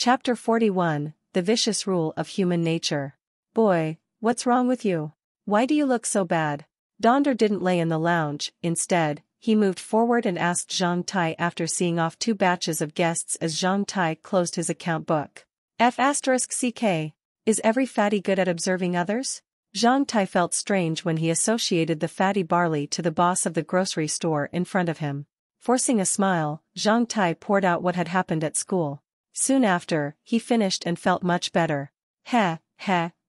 Chapter 41, The Vicious Rule of Human Nature. Boy, what's wrong with you? Why do you look so bad? Donder didn't lay in the lounge. Instead, he moved forward and asked Zhang Tai after seeing off 2 batches of guests as Zhang Tai closed his account book. F***ck. Is every fatty good at observing others? Zhang Tai felt strange when he associated the fatty barley to the boss of the grocery store in front of him. Forcing a smile, Zhang Tai poured out what had happened at school. Soon after, he finished and felt much better. Heh.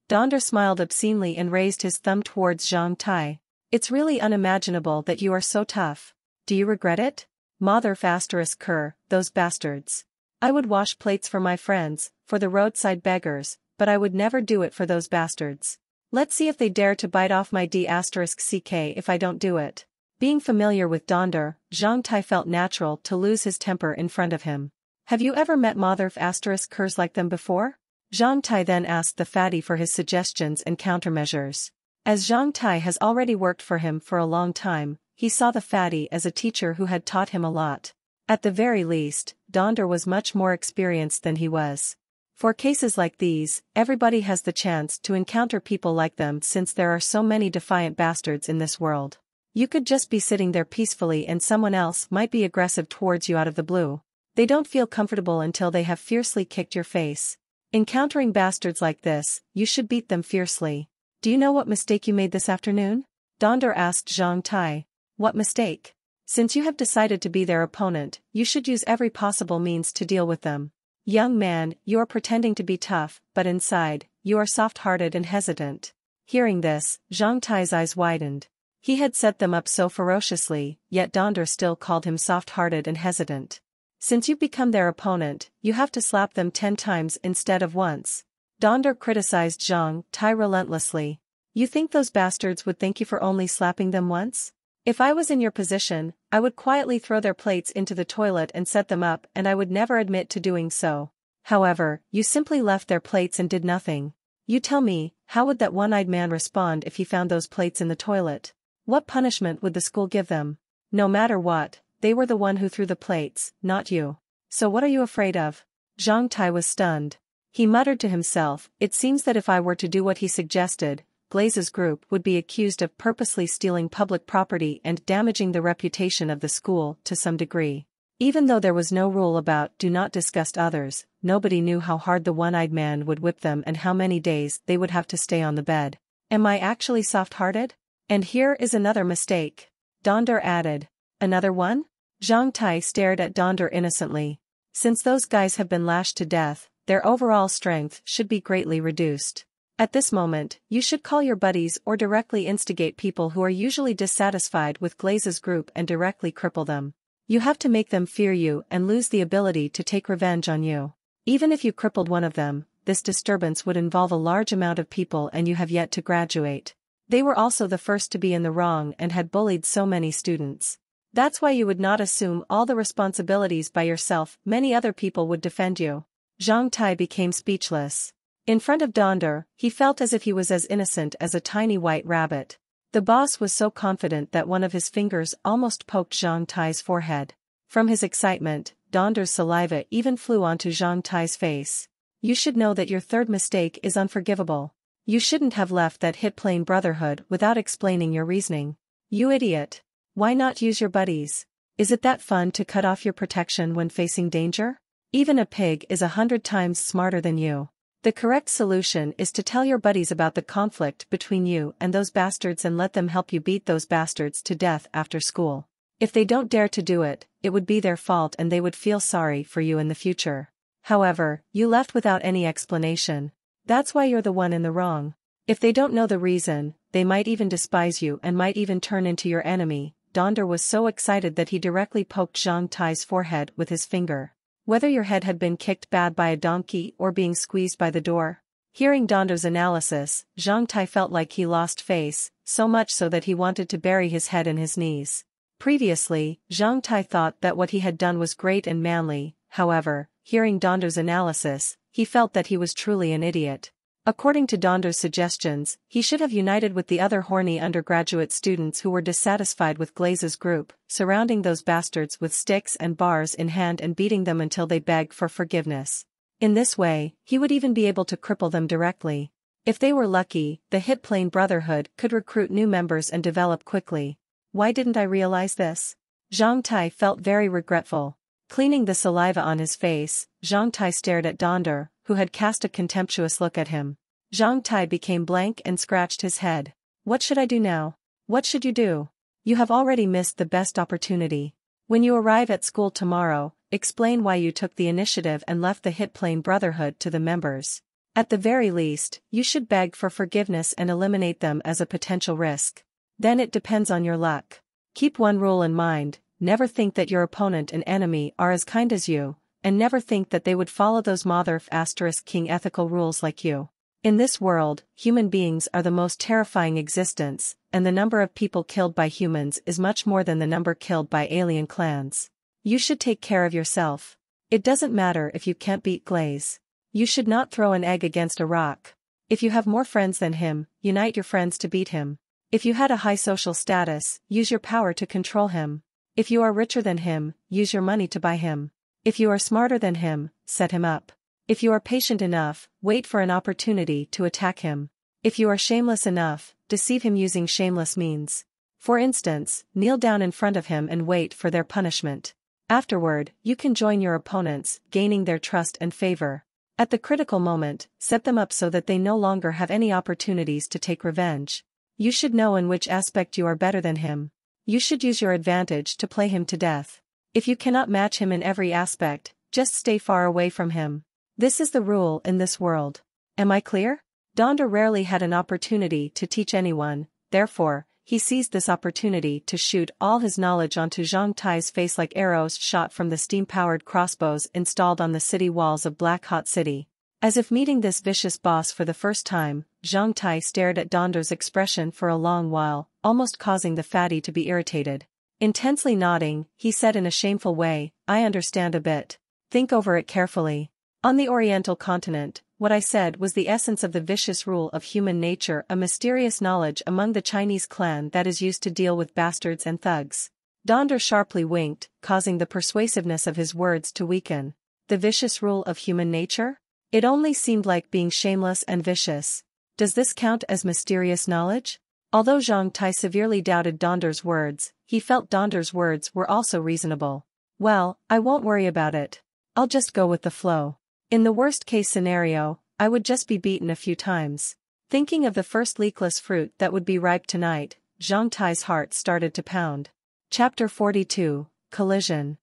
Donder smiled obscenely and raised his thumb towards Zhang Tai. It's really unimaginable that you are so tough. Do you regret it? Mother ***, those bastards. I would wash plates for my friends, for the roadside beggars, but I would never do it for those bastards. Let's see if they dare to bite off my d***ck if I don't do it. Being familiar with Donder, Zhang Tai felt natural to lose his temper in front of him. Have you ever met mother ***ers like them before? Zhang Tai then asked the fatty for his suggestions and countermeasures. As Zhang Tai has already worked for him for a long time, he saw the fatty as a teacher who had taught him a lot. At the very least, Donder was much more experienced than he was. For cases like these, everybody has the chance to encounter people like them since there are so many defiant bastards in this world. You could just be sitting there peacefully and someone else might be aggressive towards you out of the blue. They don't feel comfortable until they have fiercely kicked your face. Encountering bastards like this, you should beat them fiercely. Do you know what mistake you made this afternoon? Donder asked Zhang Tai. What mistake? Since you have decided to be their opponent, you should use every possible means to deal with them. Young man, you are pretending to be tough, but inside, you are soft-hearted and hesitant. Hearing this, Zhang Tai's eyes widened. He had set them up so ferociously, yet Donder still called him soft-hearted and hesitant. Since you've become their opponent, you have to slap them 10 times instead of once. Donder criticized Zhang Tai relentlessly. You think those bastards would thank you for only slapping them once? If I was in your position, I would quietly throw their plates into the toilet and set them up, and I would never admit to doing so. However, you simply left their plates and did nothing. You tell me, how would that one-eyed man respond if he found those plates in the toilet? What punishment would the school give them? No matter what, they were the one who threw the plates, not you. So what are you afraid of? Zhang Tai was stunned. He muttered to himself, it seems that if I were to do what he suggested, Glaze's group would be accused of purposely stealing public property and damaging the reputation of the school to some degree. Even though there was no rule about do not disgust others, nobody knew how hard the one-eyed man would whip them and how many days they would have to stay on the bed. Am I actually soft-hearted? And here is another mistake. Donder added. Another one? Zhang Tai stared at Donder innocently. Since those guys have been lashed to death, their overall strength should be greatly reduced. At this moment, you should call your buddies or directly instigate people who are usually dissatisfied with Glaze's group and directly cripple them. You have to make them fear you and lose the ability to take revenge on you. Even if you crippled one of them, this disturbance would involve a large amount of people and you have yet to graduate. They were also the first to be in the wrong and had bullied so many students. That's why you would not assume all the responsibilities by yourself. Many other people would defend you. Zhang Tai became speechless. In front of Donder, he felt as if he was as innocent as a tiny white rabbit. The boss was so confident that one of his fingers almost poked Zhang Tai's forehead. From his excitement, Donder's saliva even flew onto Zhang Tai's face. You should know that your third mistake is unforgivable. You shouldn't have left that hit plain brotherhood without explaining your reasoning. You idiot. Why not use your buddies? Is it that fun to cut off your protection when facing danger? Even a pig is 100 times smarter than you. The correct solution is to tell your buddies about the conflict between you and those bastards and let them help you beat those bastards to death after school. If they don't dare to do it, it would be their fault and they would feel sorry for you in the future. However, you left without any explanation. That's why you're the one in the wrong. If they don't know the reason, they might even despise you and might even turn into your enemy. Donder was so excited that he directly poked Zhang Tai's forehead with his finger. Whether your head had been kicked bad by a donkey or being squeezed by the door. Hearing Donder's analysis, Zhang Tai felt like he lost face, so much so that he wanted to bury his head in his knees. Previously, Zhang Tai thought that what he had done was great and manly. However, hearing Donder's analysis, he felt that he was truly an idiot. According to Donder's suggestions, he should have united with the other horny undergraduate students who were dissatisfied with Glaze's group, surrounding those bastards with sticks and bars in hand and beating them until they begged for forgiveness. In this way, he would even be able to cripple them directly. If they were lucky, the Hit Plane Brotherhood could recruit new members and develop quickly. Why didn't I realize this? Zhang Tai felt very regretful. Cleaning the saliva on his face, Zhang Tai stared at Donder, who had cast a contemptuous look at him. Zhang Tai became blank and scratched his head. What should I do now? What should you do? You have already missed the best opportunity. When you arrive at school tomorrow, explain why you took the initiative and left the Hit Plane Brotherhood to the members. At the very least, you should beg for forgiveness and eliminate them as a potential risk. Then it depends on your luck. Keep one rule in mind, never think that your opponent and enemy are as kind as you, and never think that they would follow those *king ethical rules like you. In this world, human beings are the most terrifying existence, and the number of people killed by humans is much more than the number killed by alien clans. You should take care of yourself. It doesn't matter if you can't beat Glaze. You should not throw an egg against a rock. If you have more friends than him, unite your friends to beat him. If you had a high social status, use your power to control him. If you are richer than him, use your money to buy him. If you are smarter than him, set him up. If you are patient enough, wait for an opportunity to attack him. If you are shameless enough, deceive him using shameless means. For instance, kneel down in front of him and wait for their punishment. Afterward, you can join your opponents, gaining their trust and favor. At the critical moment, set them up so that they no longer have any opportunities to take revenge. You should know in which aspect you are better than him. You should use your advantage to play him to death. If you cannot match him in every aspect, just stay far away from him. This is the rule in this world. Am I clear? Donder rarely had an opportunity to teach anyone, therefore, he seized this opportunity to shoot all his knowledge onto Zhang Tai's face like arrows shot from the steam-powered crossbows installed on the city walls of Black Hot City. As if meeting this vicious boss for the first time, Zhang Tai stared at Donder's expression for a long while, almost causing the fatty to be irritated. Intensely nodding, he said in a shameful way, I understand a bit. Think over it carefully. On the Oriental continent, what I said was the essence of the vicious rule of human nature, a mysterious knowledge among the Chinese clan that is used to deal with bastards and thugs. Donder sharply winked, causing the persuasiveness of his words to weaken. The vicious rule of human nature? It only seemed like being shameless and vicious. Does this count as mysterious knowledge? Although Zhang Tai severely doubted Donder's words, he felt Donder's words were also reasonable. Well, I won't worry about it. I'll just go with the flow. In the worst-case scenario, I would just be beaten a few times. Thinking of the first leakless fruit that would be ripe tonight, Zhang Tai's heart started to pound. Chapter 42, Collision.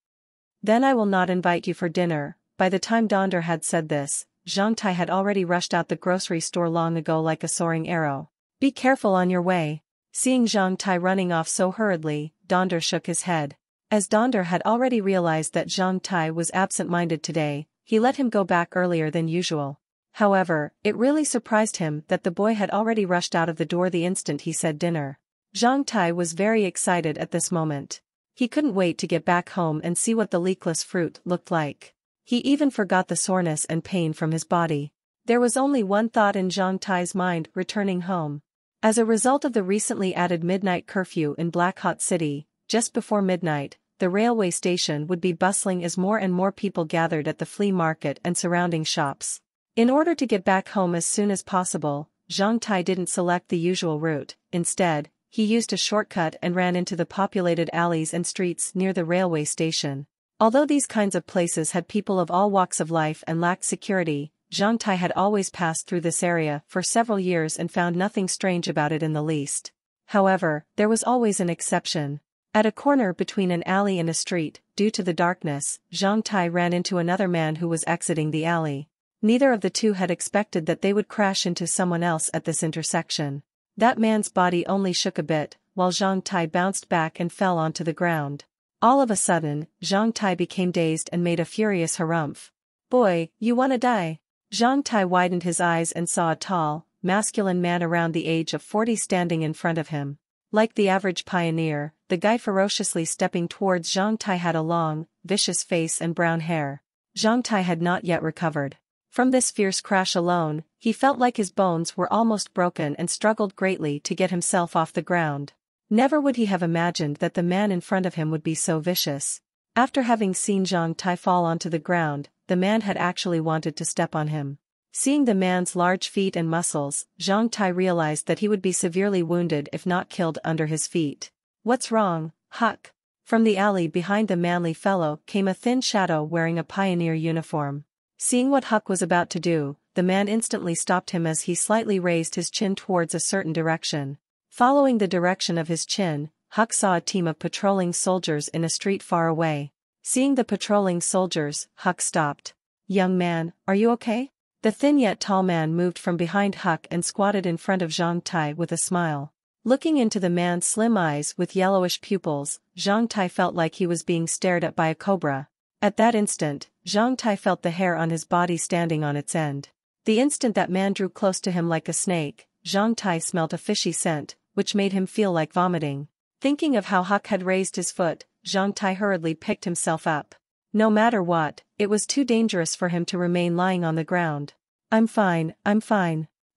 Then I will not invite you for dinner. By the time Donder had said this, Zhang Tai had already rushed out the grocery store long ago like a soaring arrow. Be careful on your way. Seeing Zhang Tai running off so hurriedly, Donder shook his head. As Donder had already realized that Zhang Tai was absent-minded today, he let him go back earlier than usual. However, it really surprised him that the boy had already rushed out of the door the instant he said dinner. Zhang Tai was very excited at this moment. He couldn't wait to get back home and see what the leakless fruit looked like. He even forgot the soreness and pain from his body. There was only one thought in Zhang Tai's mind: returning home. As a result of the recently added midnight curfew in Black Hot City, just before midnight, the railway station would be bustling as more and more people gathered at the flea market and surrounding shops. In order to get back home as soon as possible, Zhang Tai didn't select the usual route. Instead, he used a shortcut and ran into the populated alleys and streets near the railway station. Although these kinds of places had people of all walks of life and lacked security, Zhang Tai had always passed through this area for several years and found nothing strange about it in the least. However, there was always an exception. At a corner between an alley and a street, due to the darkness, Zhang Tai ran into another man who was exiting the alley. Neither of the two had expected that they would crash into someone else at this intersection. That man's body only shook a bit, while Zhang Tai bounced back and fell onto the ground. All of a sudden, Zhang Tai became dazed and made a furious harumph. Boy, you wanna die? Zhang Tai widened his eyes and saw a tall, masculine man around the age of 40 standing in front of him. Like the average pioneer, the guy ferociously stepping towards Zhang Tai had a long, vicious face and brown hair. Zhang Tai had not yet recovered. From this fierce crash alone, he felt like his bones were almost broken and struggled greatly to get himself off the ground. Never would he have imagined that the man in front of him would be so vicious. After having seen Zhang Tai fall onto the ground, the man had actually wanted to step on him. Seeing the man's large feet and muscles, Zhang Tai realized that he would be severely wounded if not killed under his feet. "What's wrong, Huck?" From the alley behind the manly fellow came a thin shadow wearing a pioneer uniform. Seeing what Huck was about to do, the man instantly stopped him as he slightly raised his chin towards a certain direction. Following the direction of his chin, Huck saw a team of patrolling soldiers in a street far away. Seeing the patrolling soldiers, Huck stopped. "Young man, are you okay?" The thin yet tall man moved from behind Huck and squatted in front of Zhang Tai with a smile. Looking into the man's slim eyes with yellowish pupils, Zhang Tai felt like he was being stared at by a cobra. At that instant, Zhang Tai felt the hair on his body standing on its end. The instant that man drew close to him like a snake, Zhang Tai smelt a fishy scent, which made him feel like vomiting. Thinking of how Huck had raised his foot, Zhang Tai hurriedly picked himself up. No matter what, it was too dangerous for him to remain lying on the ground. I'm fine.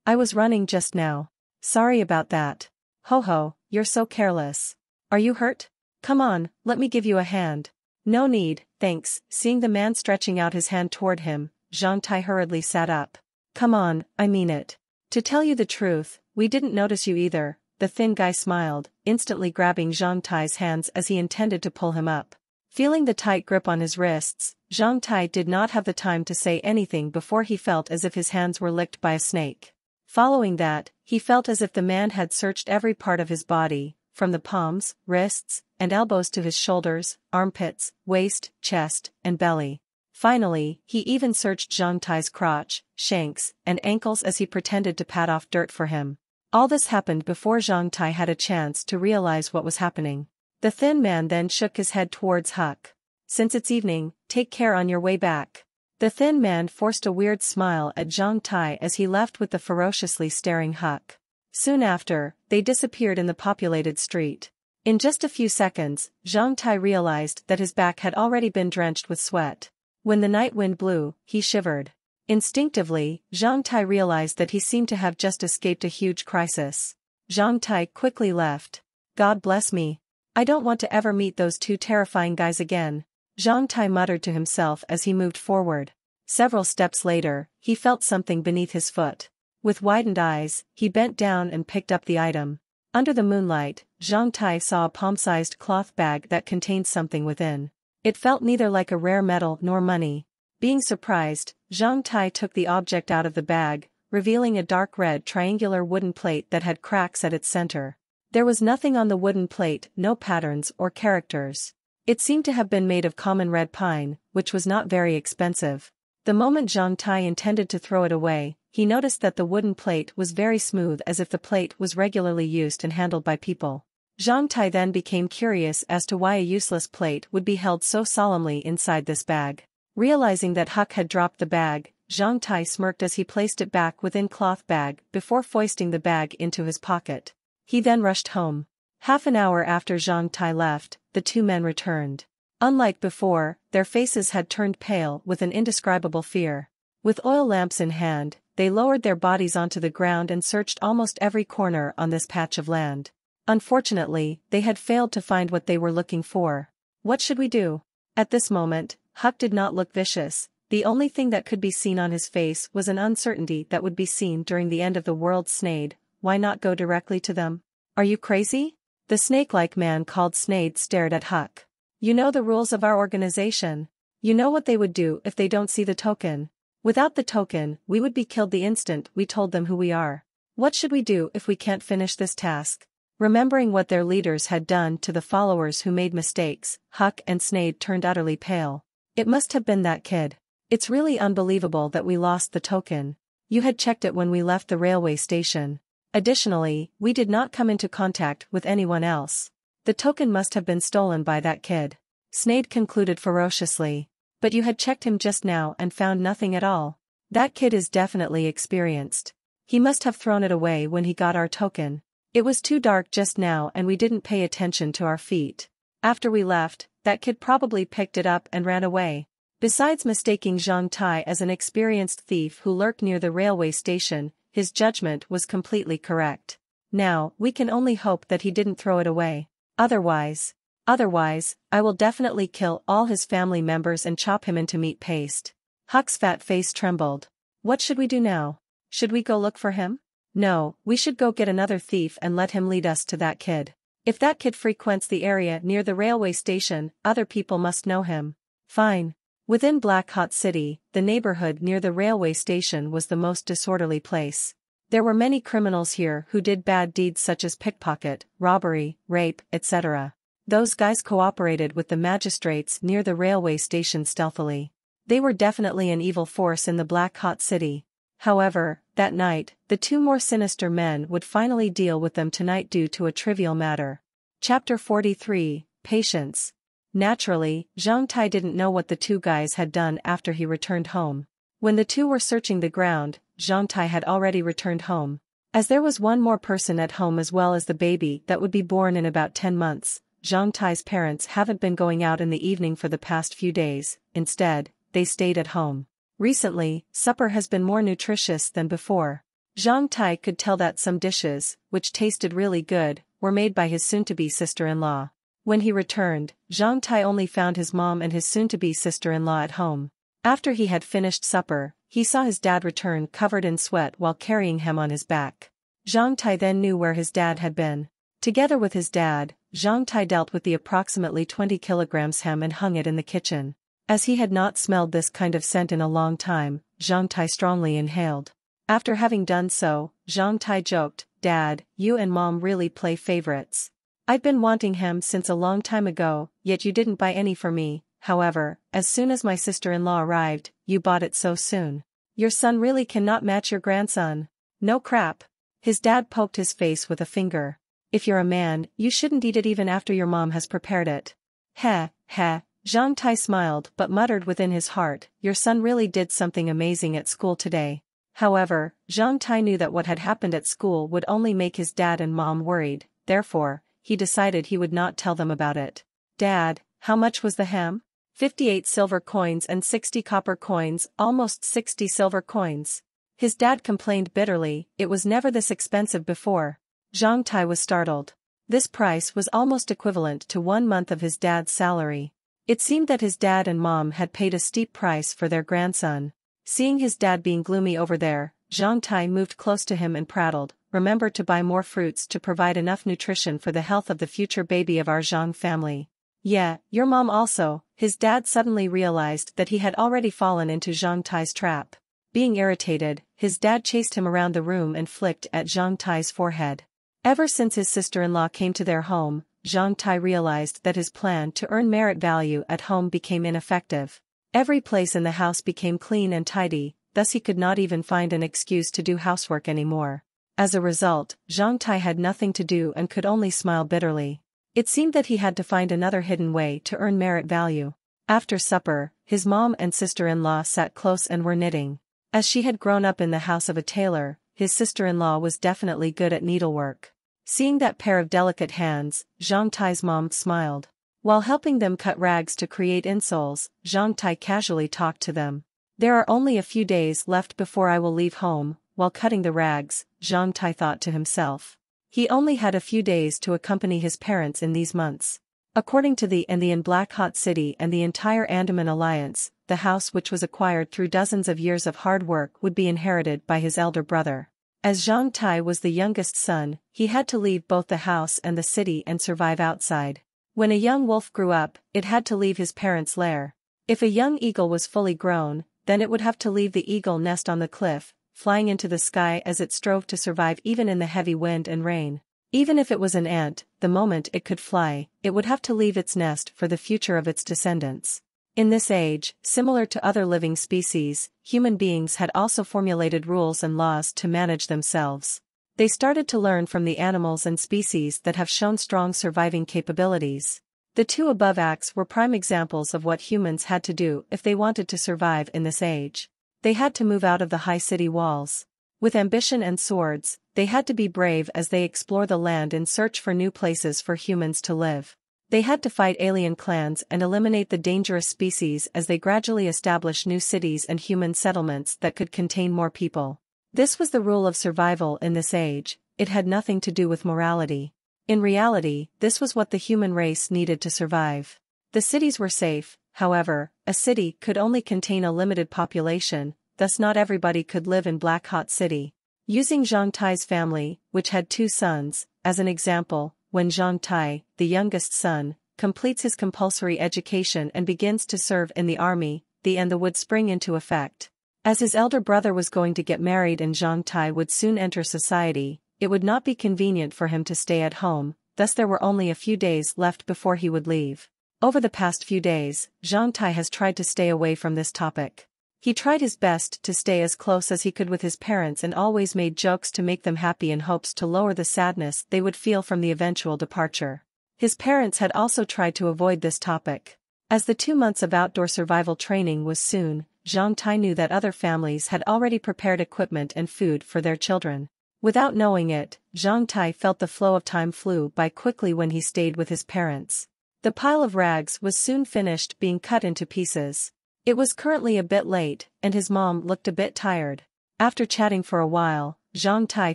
I was running just now. Sorry about that." "Ho ho, you're so careless. Are you hurt? Come on, let me give you a hand." "No need, thanks." Seeing the man stretching out his hand toward him, Zhang Tai hurriedly sat up. "Come on, I mean it. To tell you the truth, we didn't notice you either." The thin guy smiled, instantly grabbing Zhang Tai's hands as he intended to pull him up. Feeling the tight grip on his wrists, Zhang Tai did not have the time to say anything before he felt as if his hands were licked by a snake. Following that, he felt as if the man had searched every part of his body, from the palms, wrists, and elbows to his shoulders, armpits, waist, chest, and belly. Finally, he even searched Zhang Tai's crotch, shanks, and ankles as he pretended to pat off dirt for him. All this happened before Zhang Tai had a chance to realize what was happening. The thin man then shook his head towards Huck. "Since it's evening, take care on your way back." The thin man forced a weird smile at Zhang Tai as he left with the ferociously staring Huck. Soon after, they disappeared in the populated street. In just a few seconds, Zhang Tai realized that his back had already been drenched with sweat. When the night wind blew, he shivered. Instinctively, Zhang Tai realized that he seemed to have just escaped a huge crisis. Zhang Tai quickly left. "God bless me. I don't want to ever meet those two terrifying guys again," Zhang Tai muttered to himself as he moved forward. Several steps later, he felt something beneath his foot. With widened eyes, he bent down and picked up the item. Under the moonlight, Zhang Tai saw a palm-sized cloth bag that contained something within. It felt neither like a rare metal nor money. Being surprised, Zhang Tai took the object out of the bag, revealing a dark red triangular wooden plate that had cracks at its center. There was nothing on the wooden plate, no patterns or characters. It seemed to have been made of common red pine, which was not very expensive. The moment Zhang Tai intended to throw it away, he noticed that the wooden plate was very smooth as if the plate was regularly used and handled by people. Zhang Tai then became curious as to why a useless plate would be held so solemnly inside this bag. Realizing that Huck had dropped the bag, Zhang Tai smirked as he placed it back within cloth bag before foisting the bag into his pocket. He then rushed home. Half an hour after Zhang Tai left, the two men returned. Unlike before, their faces had turned pale with an indescribable fear. With oil lamps in hand, they lowered their bodies onto the ground and searched almost every corner on this patch of land. Unfortunately, they had failed to find what they were looking for. "What should we do?" At this moment, Huck did not look vicious. The only thing that could be seen on his face was an uncertainty that would be seen during the end of the world. Snade, why not go directly to them? "Are you crazy?" The snake-like man called Snade stared at Huck. "You know the rules of our organization. You know what they would do if they don't see the token. Without the token, we would be killed the instant we told them who we are. What should we do if we can't finish this task?" Remembering what their leaders had done to the followers who made mistakes, Huck and Snade turned utterly pale. "It must have been that kid. It's really unbelievable that we lost the token. You had checked it when we left the railway station. Additionally, we did not come into contact with anyone else. The token must have been stolen by that kid," Snade concluded ferociously. "But you had checked him just now and found nothing at all. That kid is definitely experienced. He must have thrown it away when he got our token. It was too dark just now and we didn't pay attention to our feet. After we left, that kid probably picked it up and ran away." Besides mistaking Zhang Tai as an experienced thief who lurked near the railway station, his judgment was completely correct. Now, we can only hope that he didn't throw it away. Otherwise, I will definitely kill all his family members and chop him into meat paste. Huck's fat face trembled. What should we do now? Should we go look for him? No, we should go get another thief and let him lead us to that kid. If that kid frequents the area near the railway station, other people must know him. Fine. Within Black Hot City, the neighborhood near the railway station was the most disorderly place. There were many criminals here who did bad deeds such as pickpocket, robbery, rape, etc. Those guys cooperated with the magistrates near the railway station stealthily. They were definitely an evil force in the Black Hot City. However, that night, the two more sinister men would finally deal with them tonight due to a trivial matter. Chapter 43, Patience. Naturally, Zhang Tai didn't know what the two guys had done after he returned home. When the two were searching the ground, Zhang Tai had already returned home. As there was one more person at home as well as the baby that would be born in about 10 months, Zhang Tai's parents haven't been going out in the evening for the past few days. Instead, they stayed at home. Recently, supper has been more nutritious than before. Zhang Tai could tell that some dishes, which tasted really good, were made by his soon-to-be sister-in-law. When he returned, Zhang Tai only found his mom and his soon-to-be sister-in-law at home. After he had finished supper, he saw his dad return covered in sweat while carrying him on his back. Zhang Tai then knew where his dad had been. Together with his dad, Zhang Tai dealt with the approximately 20 kilograms ham and hung it in the kitchen. As he had not smelled this kind of scent in a long time, Zhang Tai strongly inhaled. After having done so, Zhang Tai joked, "Dad, you and Mom really play favorites. I've been wanting ham since a long time ago, yet you didn't buy any for me. However, as soon as my sister-in-law arrived, you bought it so soon. Your son really cannot match your grandson." "No crap." His dad poked his face with a finger. "If you're a man, you shouldn't eat it even after your mom has prepared it." Heh, heh. Zhang Tai smiled but muttered within his heart, "Your son really did something amazing at school today." However, Zhang Tai knew that what had happened at school would only make his dad and mom worried, therefore, he decided he would not tell them about it. "Dad, how much was the ham?" 58 silver coins and 60 copper coins, almost 60 silver coins. His dad complained bitterly, it was never this expensive before. Zhang Tai was startled. This price was almost equivalent to 1 month of his dad's salary. It seemed that his dad and mom had paid a steep price for their grandson. Seeing his dad being gloomy over there, Zhang Tai moved close to him and prattled, "Remember to buy more fruits to provide enough nutrition for the health of the future baby of our Zhang family." "Yeah, your mom also." His dad suddenly realized that he had already fallen into Zhang Tai's trap. Being irritated, his dad chased him around the room and flicked at Zhang Tai's forehead. Ever since his sister-in-law came to their home, Zhang Tai realized that his plan to earn merit value at home became ineffective. Every place in the house became clean and tidy, thus he could not even find an excuse to do housework anymore. As a result, Zhang Tai had nothing to do and could only smile bitterly. It seemed that he had to find another hidden way to earn merit value. After supper, his mom and sister-in-law sat close and were knitting. As she had grown up in the house of a tailor, his sister-in-law was definitely good at needlework. Seeing that pair of delicate hands, Zhang Tai's mom smiled. While helping them cut rags to create insoles, Zhang Tai casually talked to them. "There are only a few days left before I will leave home." While cutting the rags, Zhang Tai thought to himself. He only had a few days to accompany his parents in these months. According to the in Black Hot City and the entire Andaman Alliance, the house which was acquired through dozens of years of hard work would be inherited by his elder brother. As Zhang Tai was the youngest son, he had to leave both the house and the city and survive outside. When a young wolf grew up, it had to leave his parents' lair. If a young eagle was fully grown, then it would have to leave the eagle nest on the cliff, flying into the sky as it strove to survive even in the heavy wind and rain. Even if it was an ant, the moment it could fly, it would have to leave its nest for the future of its descendants. In this age, similar to other living species, human beings had also formulated rules and laws to manage themselves. They started to learn from the animals and species that have shown strong surviving capabilities. The two above acts were prime examples of what humans had to do if they wanted to survive in this age. They had to move out of the high city walls. With ambition and swords, they had to be brave as they explore the land in search for new places for humans to live. They had to fight alien clans and eliminate the dangerous species as they gradually established new cities and human settlements that could contain more people. This was the rule of survival in this age. It had nothing to do with morality. In reality, this was what the human race needed to survive. The cities were safe, however, a city could only contain a limited population, thus not everybody could live in Black Hot City. Using Zhang Tai's family, which had 2 sons, as an example, when Zhang Tai, the youngest son, completes his compulsory education and begins to serve in the army, the end would spring into effect. As his elder brother was going to get married and Zhang Tai would soon enter society, it would not be convenient for him to stay at home, thus there were only a few days left before he would leave. Over the past few days, Zhang Tai has tried to stay away from this topic. He tried his best to stay as close as he could with his parents and always made jokes to make them happy in hopes to lower the sadness they would feel from the eventual departure. His parents had also tried to avoid this topic. As the 2 months of outdoor survival training was soon, Zhang Tai knew that other families had already prepared equipment and food for their children. Without knowing it, Zhang Tai felt the flow of time flew by quickly when he stayed with his parents. The pile of rags was soon finished being cut into pieces. It was currently a bit late, and his mom looked a bit tired. After chatting for a while, Zhang Tai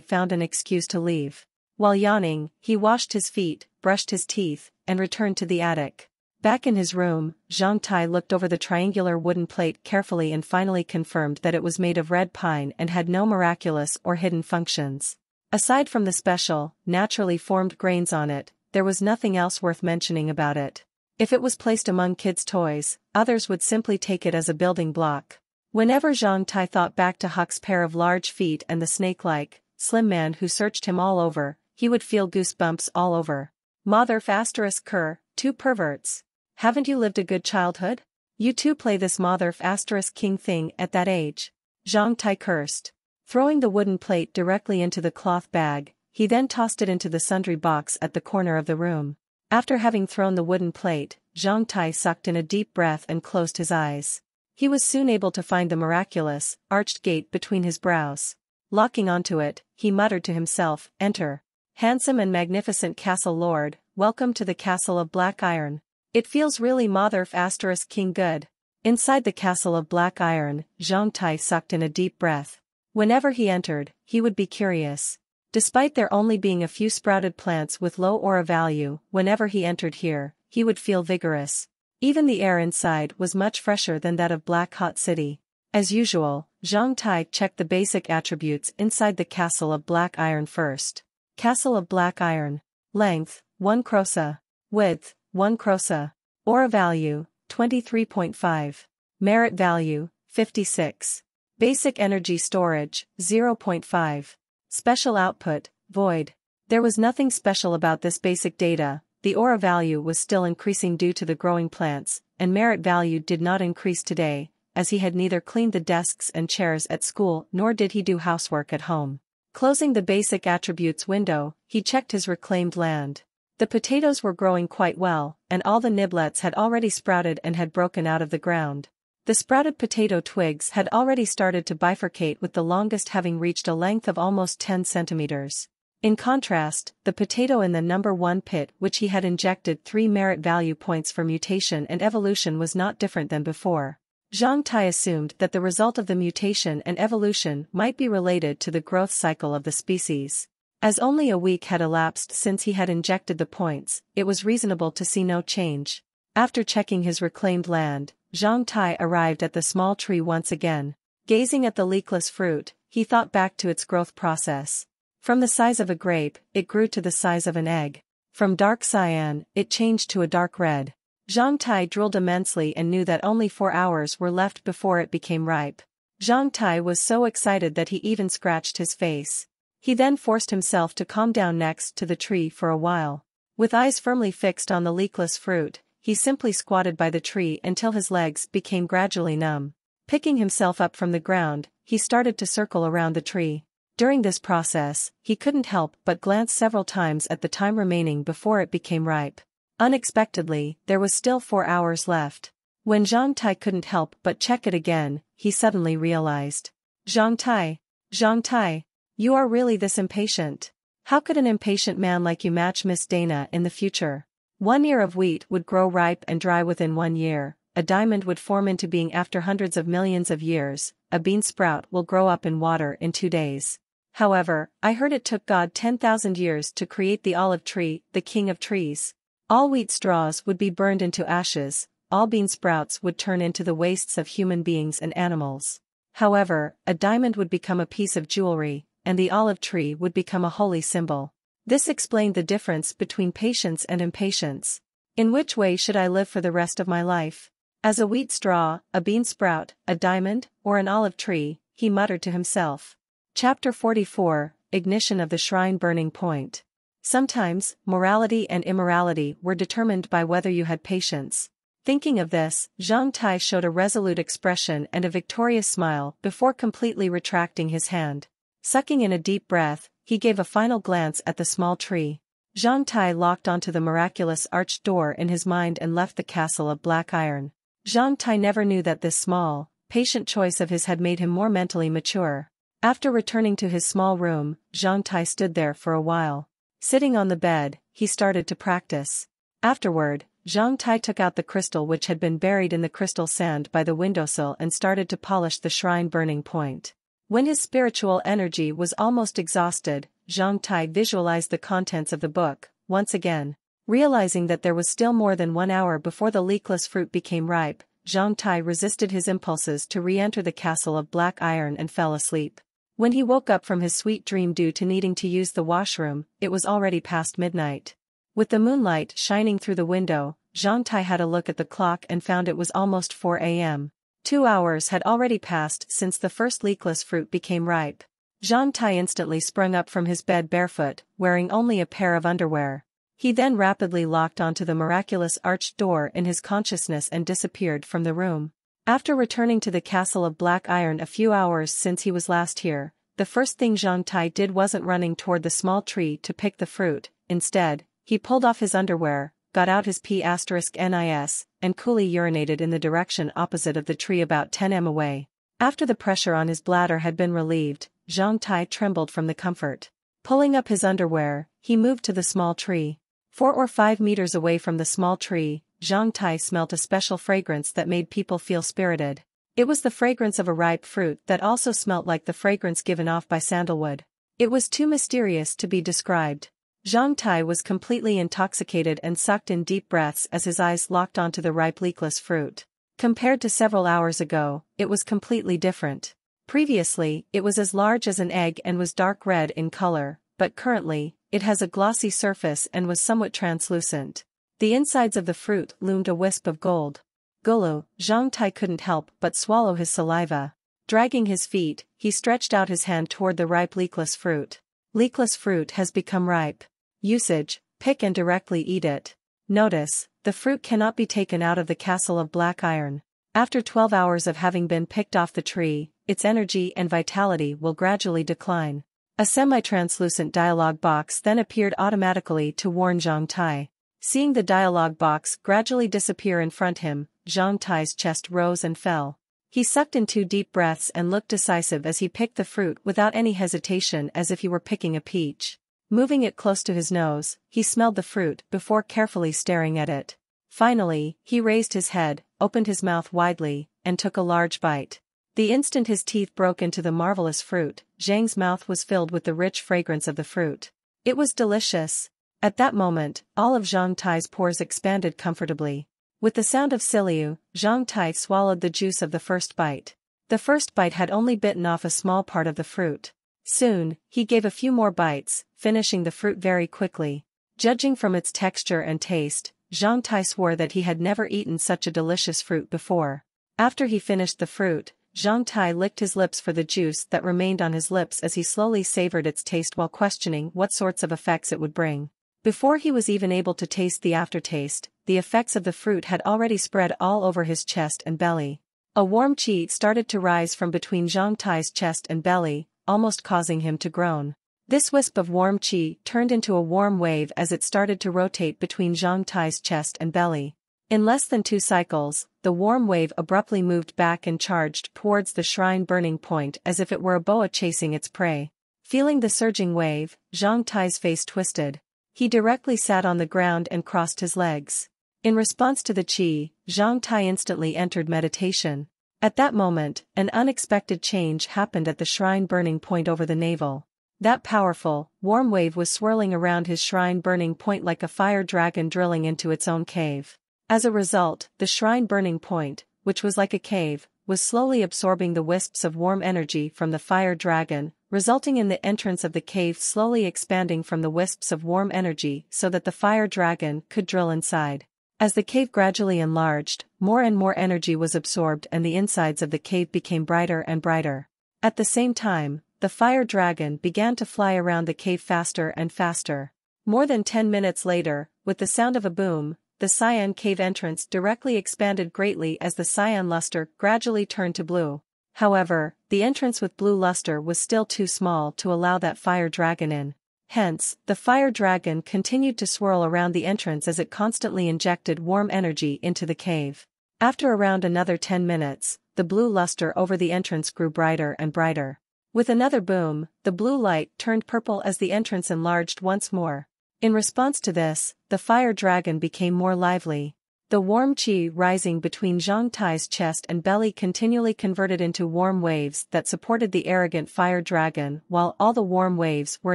found an excuse to leave. While yawning, he washed his feet, brushed his teeth, and returned to the attic. Back in his room, Zhang Tai looked over the triangular wooden plate carefully and finally confirmed that it was made of red pine and had no miraculous or hidden functions. Aside from the special, naturally formed grains on it, there was nothing else worth mentioning about it. If it was placed among kids' toys, others would simply take it as a building block. Whenever Zhang Tai thought back to Huck's pair of large feet and the snake-like, slim man who searched him all over, he would feel goosebumps all over. Mother asterisk cur, 2 perverts. Haven't you lived a good childhood? You too play this mother asterisk king thing at that age. Zhang Tai cursed. Throwing the wooden plate directly into the cloth bag, he then tossed it into the sundry box at the corner of the room. After having thrown the wooden plate, Zhang Tai sucked in a deep breath and closed his eyes. He was soon able to find the miraculous, arched gate between his brows. Locking onto it, he muttered to himself, "Enter. Handsome and magnificent castle lord, welcome to the castle of Black Iron. It feels really mother asterisk king good." Inside the castle of Black Iron, Zhang Tai sucked in a deep breath. Whenever he entered, he would be curious. Despite there only being a few sprouted plants with low aura value, whenever he entered here, he would feel vigorous. Even the air inside was much fresher than that of Black Hot City. As usual, Zhang Tai checked the basic attributes inside the castle of Black Iron first. Castle of Black Iron. Length, 1 krosa. Width, 1 krosa. Aura value, 23.5. Merit value, 56. Basic energy storage, 0.5. Special output, void. There was nothing special about this basic data. The aura value was still increasing due to the growing plants, and merit value did not increase today, as he had neither cleaned the desks and chairs at school nor did he do housework at home. Closing the basic attributes window, he checked his reclaimed land. The potatoes were growing quite well, and all the niblets had already sprouted and had broken out of the ground. The sprouted potato twigs had already started to bifurcate, with the longest having reached a length of almost 10 centimeters. In contrast, the potato in the number 1 pit, which he had injected 3 merit value points for mutation and evolution, was not different than before. Zhang Tai assumed that the result of the mutation and evolution might be related to the growth cycle of the species. As only a week had elapsed since he had injected the points, it was reasonable to see no change. After checking his reclaimed land, Zhang Tai arrived at the small tree once again. Gazing at the leafless fruit, he thought back to its growth process. From the size of a grape, it grew to the size of an egg. From dark cyan, it changed to a dark red. Zhang Tai drooled immensely and knew that only 4 hours were left before it became ripe. Zhang Tai was so excited that he even scratched his face. He then forced himself to calm down next to the tree for a while. With eyes firmly fixed on the leafless fruit, he simply squatted by the tree until his legs became gradually numb. Picking himself up from the ground, he started to circle around the tree. During this process, he couldn't help but glance several times at the time remaining before it became ripe. Unexpectedly, there was still 4 hours left. When Zhang Tai couldn't help but check it again, he suddenly realized. Zhang Tai, you are really this impatient? How could an impatient man like you match Miss Dana in the future? 1 ear of wheat would grow ripe and dry within 1 year, a diamond would form into being after hundreds of millions of years, a bean sprout will grow up in water in 2 days. However, I heard it took God 10,000 years to create the olive tree, the king of trees. All wheat straws would be burned into ashes, all bean sprouts would turn into the wastes of human beings and animals. However, a diamond would become a piece of jewelry, and the olive tree would become a holy symbol. This explained the difference between patience and impatience. In which way should I live for the rest of my life? As a wheat straw, a bean sprout, a diamond, or an olive tree, he muttered to himself. Chapter 44, Ignition of the Shrine Burning Point. Sometimes, morality and immorality were determined by whether you had patience. Thinking of this, Zhang Tai showed a resolute expression and a victorious smile before completely retracting his hand. Sucking in a deep breath, he gave a final glance at the small tree. Zhang Tai locked onto the miraculous arched door in his mind and left the castle of black iron. Zhang Tai never knew that this small, patient choice of his had made him more mentally mature. After returning to his small room, Zhang Tai stood there for a while. Sitting on the bed, he started to practice. Afterward, Zhang Tai took out the crystal which had been buried in the crystal sand by the windowsill and started to polish the shrine burning point. When his spiritual energy was almost exhausted, Zhang Tai visualized the contents of the book, once again. Realizing that there was still more than 1 hour before the leakless fruit became ripe, Zhang Tai resisted his impulses to re-enter the castle of black iron and fell asleep. When he woke up from his sweet dream due to needing to use the washroom, it was already past midnight. With the moonlight shining through the window, Zhang Tai had a look at the clock and found it was almost 4 a.m. 2 hours had already passed since the first leakless fruit became ripe. Zhang Tai instantly sprung up from his bed barefoot, wearing only a pair of underwear. He then rapidly locked onto the miraculous arched door in his consciousness and disappeared from the room. After returning to the castle of black iron a few hours since he was last here, the first thing Zhang Tai did wasn't running toward the small tree to pick the fruit. Instead, he pulled off his underwear, got out his P*NIS, and coolly urinated in the direction opposite of the tree about 10 m away. After the pressure on his bladder had been relieved, Zhang Tai trembled from the comfort. Pulling up his underwear, he moved to the small tree. 4 or 5 meters away from the small tree, Zhang Tai smelt a special fragrance that made people feel spirited. It was the fragrance of a ripe fruit that also smelt like the fragrance given off by sandalwood. It was too mysterious to be described. Zhang Tai was completely intoxicated and sucked in deep breaths as his eyes locked onto the ripe leakless fruit. Compared to several hours ago, it was completely different. Previously, it was as large as an egg and was dark red in color, but currently, it has a glossy surface and was somewhat translucent. The insides of the fruit loomed a wisp of gold. Gulu, Zhang Tai couldn't help but swallow his saliva. Dragging his feet, he stretched out his hand toward the ripe leakless fruit. Leakless fruit has become ripe. Usage: pick and directly eat it. Notice: the fruit cannot be taken out of the castle of black iron. After 12 hours of having been picked off the tree, its energy and vitality will gradually decline. A semi-translucent dialogue box then appeared automatically to warn Zhang Tai. Seeing the dialogue box gradually disappear in front him, Zhang Tai's chest rose and fell. He sucked in 2 deep breaths and looked decisive as he picked the fruit without any hesitation, as if he were picking a peach. Moving it close to his nose, he smelled the fruit before carefully staring at it. Finally, he raised his head, opened his mouth widely, and took a large bite. The instant his teeth broke into the marvelous fruit, Zhang's mouth was filled with the rich fragrance of the fruit. It was delicious. At that moment, all of Zhang Tai's pores expanded comfortably. With the sound of Siliu, Zhang Tai swallowed the juice of the first bite. The first bite had only bitten off a small part of the fruit. Soon, he gave a few more bites, finishing the fruit very quickly. Judging from its texture and taste, Zhang Tai swore that he had never eaten such a delicious fruit before. After he finished the fruit, Zhang Tai licked his lips for the juice that remained on his lips as he slowly savored its taste while questioning what sorts of effects it would bring. Before he was even able to taste the aftertaste, the effects of the fruit had already spread all over his chest and belly. A warm qi started to rise from between Zhang Tai's chest and belly, almost causing him to groan. This wisp of warm qi turned into a warm wave as it started to rotate between Zhang Tai's chest and belly. In less than 2 cycles, the warm wave abruptly moved back and charged towards the shrine burning point as if it were a boa chasing its prey. Feeling the surging wave, Zhang Tai's face twisted. He directly sat on the ground and crossed his legs. In response to the qi, Zhang Tai instantly entered meditation. At that moment, an unexpected change happened at the shrine burning point over the navel. That powerful, warm wave was swirling around his shrine burning point like a fire dragon drilling into its own cave. As a result, the shrine burning point, which was like a cave, was slowly absorbing the wisps of warm energy from the fire dragon, resulting in the entrance of the cave slowly expanding from the wisps of warm energy so that the fire dragon could drill inside. As the cave gradually enlarged, more and more energy was absorbed and the insides of the cave became brighter and brighter. At the same time, the fire dragon began to fly around the cave faster and faster. More than 10 minutes later, with the sound of a boom, the cyan cave entrance directly expanded greatly as the cyan luster gradually turned to blue. However, the entrance with blue luster was still too small to allow that fire dragon in. Hence, the fire dragon continued to swirl around the entrance as it constantly injected warm energy into the cave. After around another 10 minutes, the blue luster over the entrance grew brighter and brighter. With another boom, the blue light turned purple as the entrance enlarged once more. In response to this, the fire dragon became more lively. The warm qi rising between Zhang Tai's chest and belly continually converted into warm waves that supported the arrogant fire dragon while all the warm waves were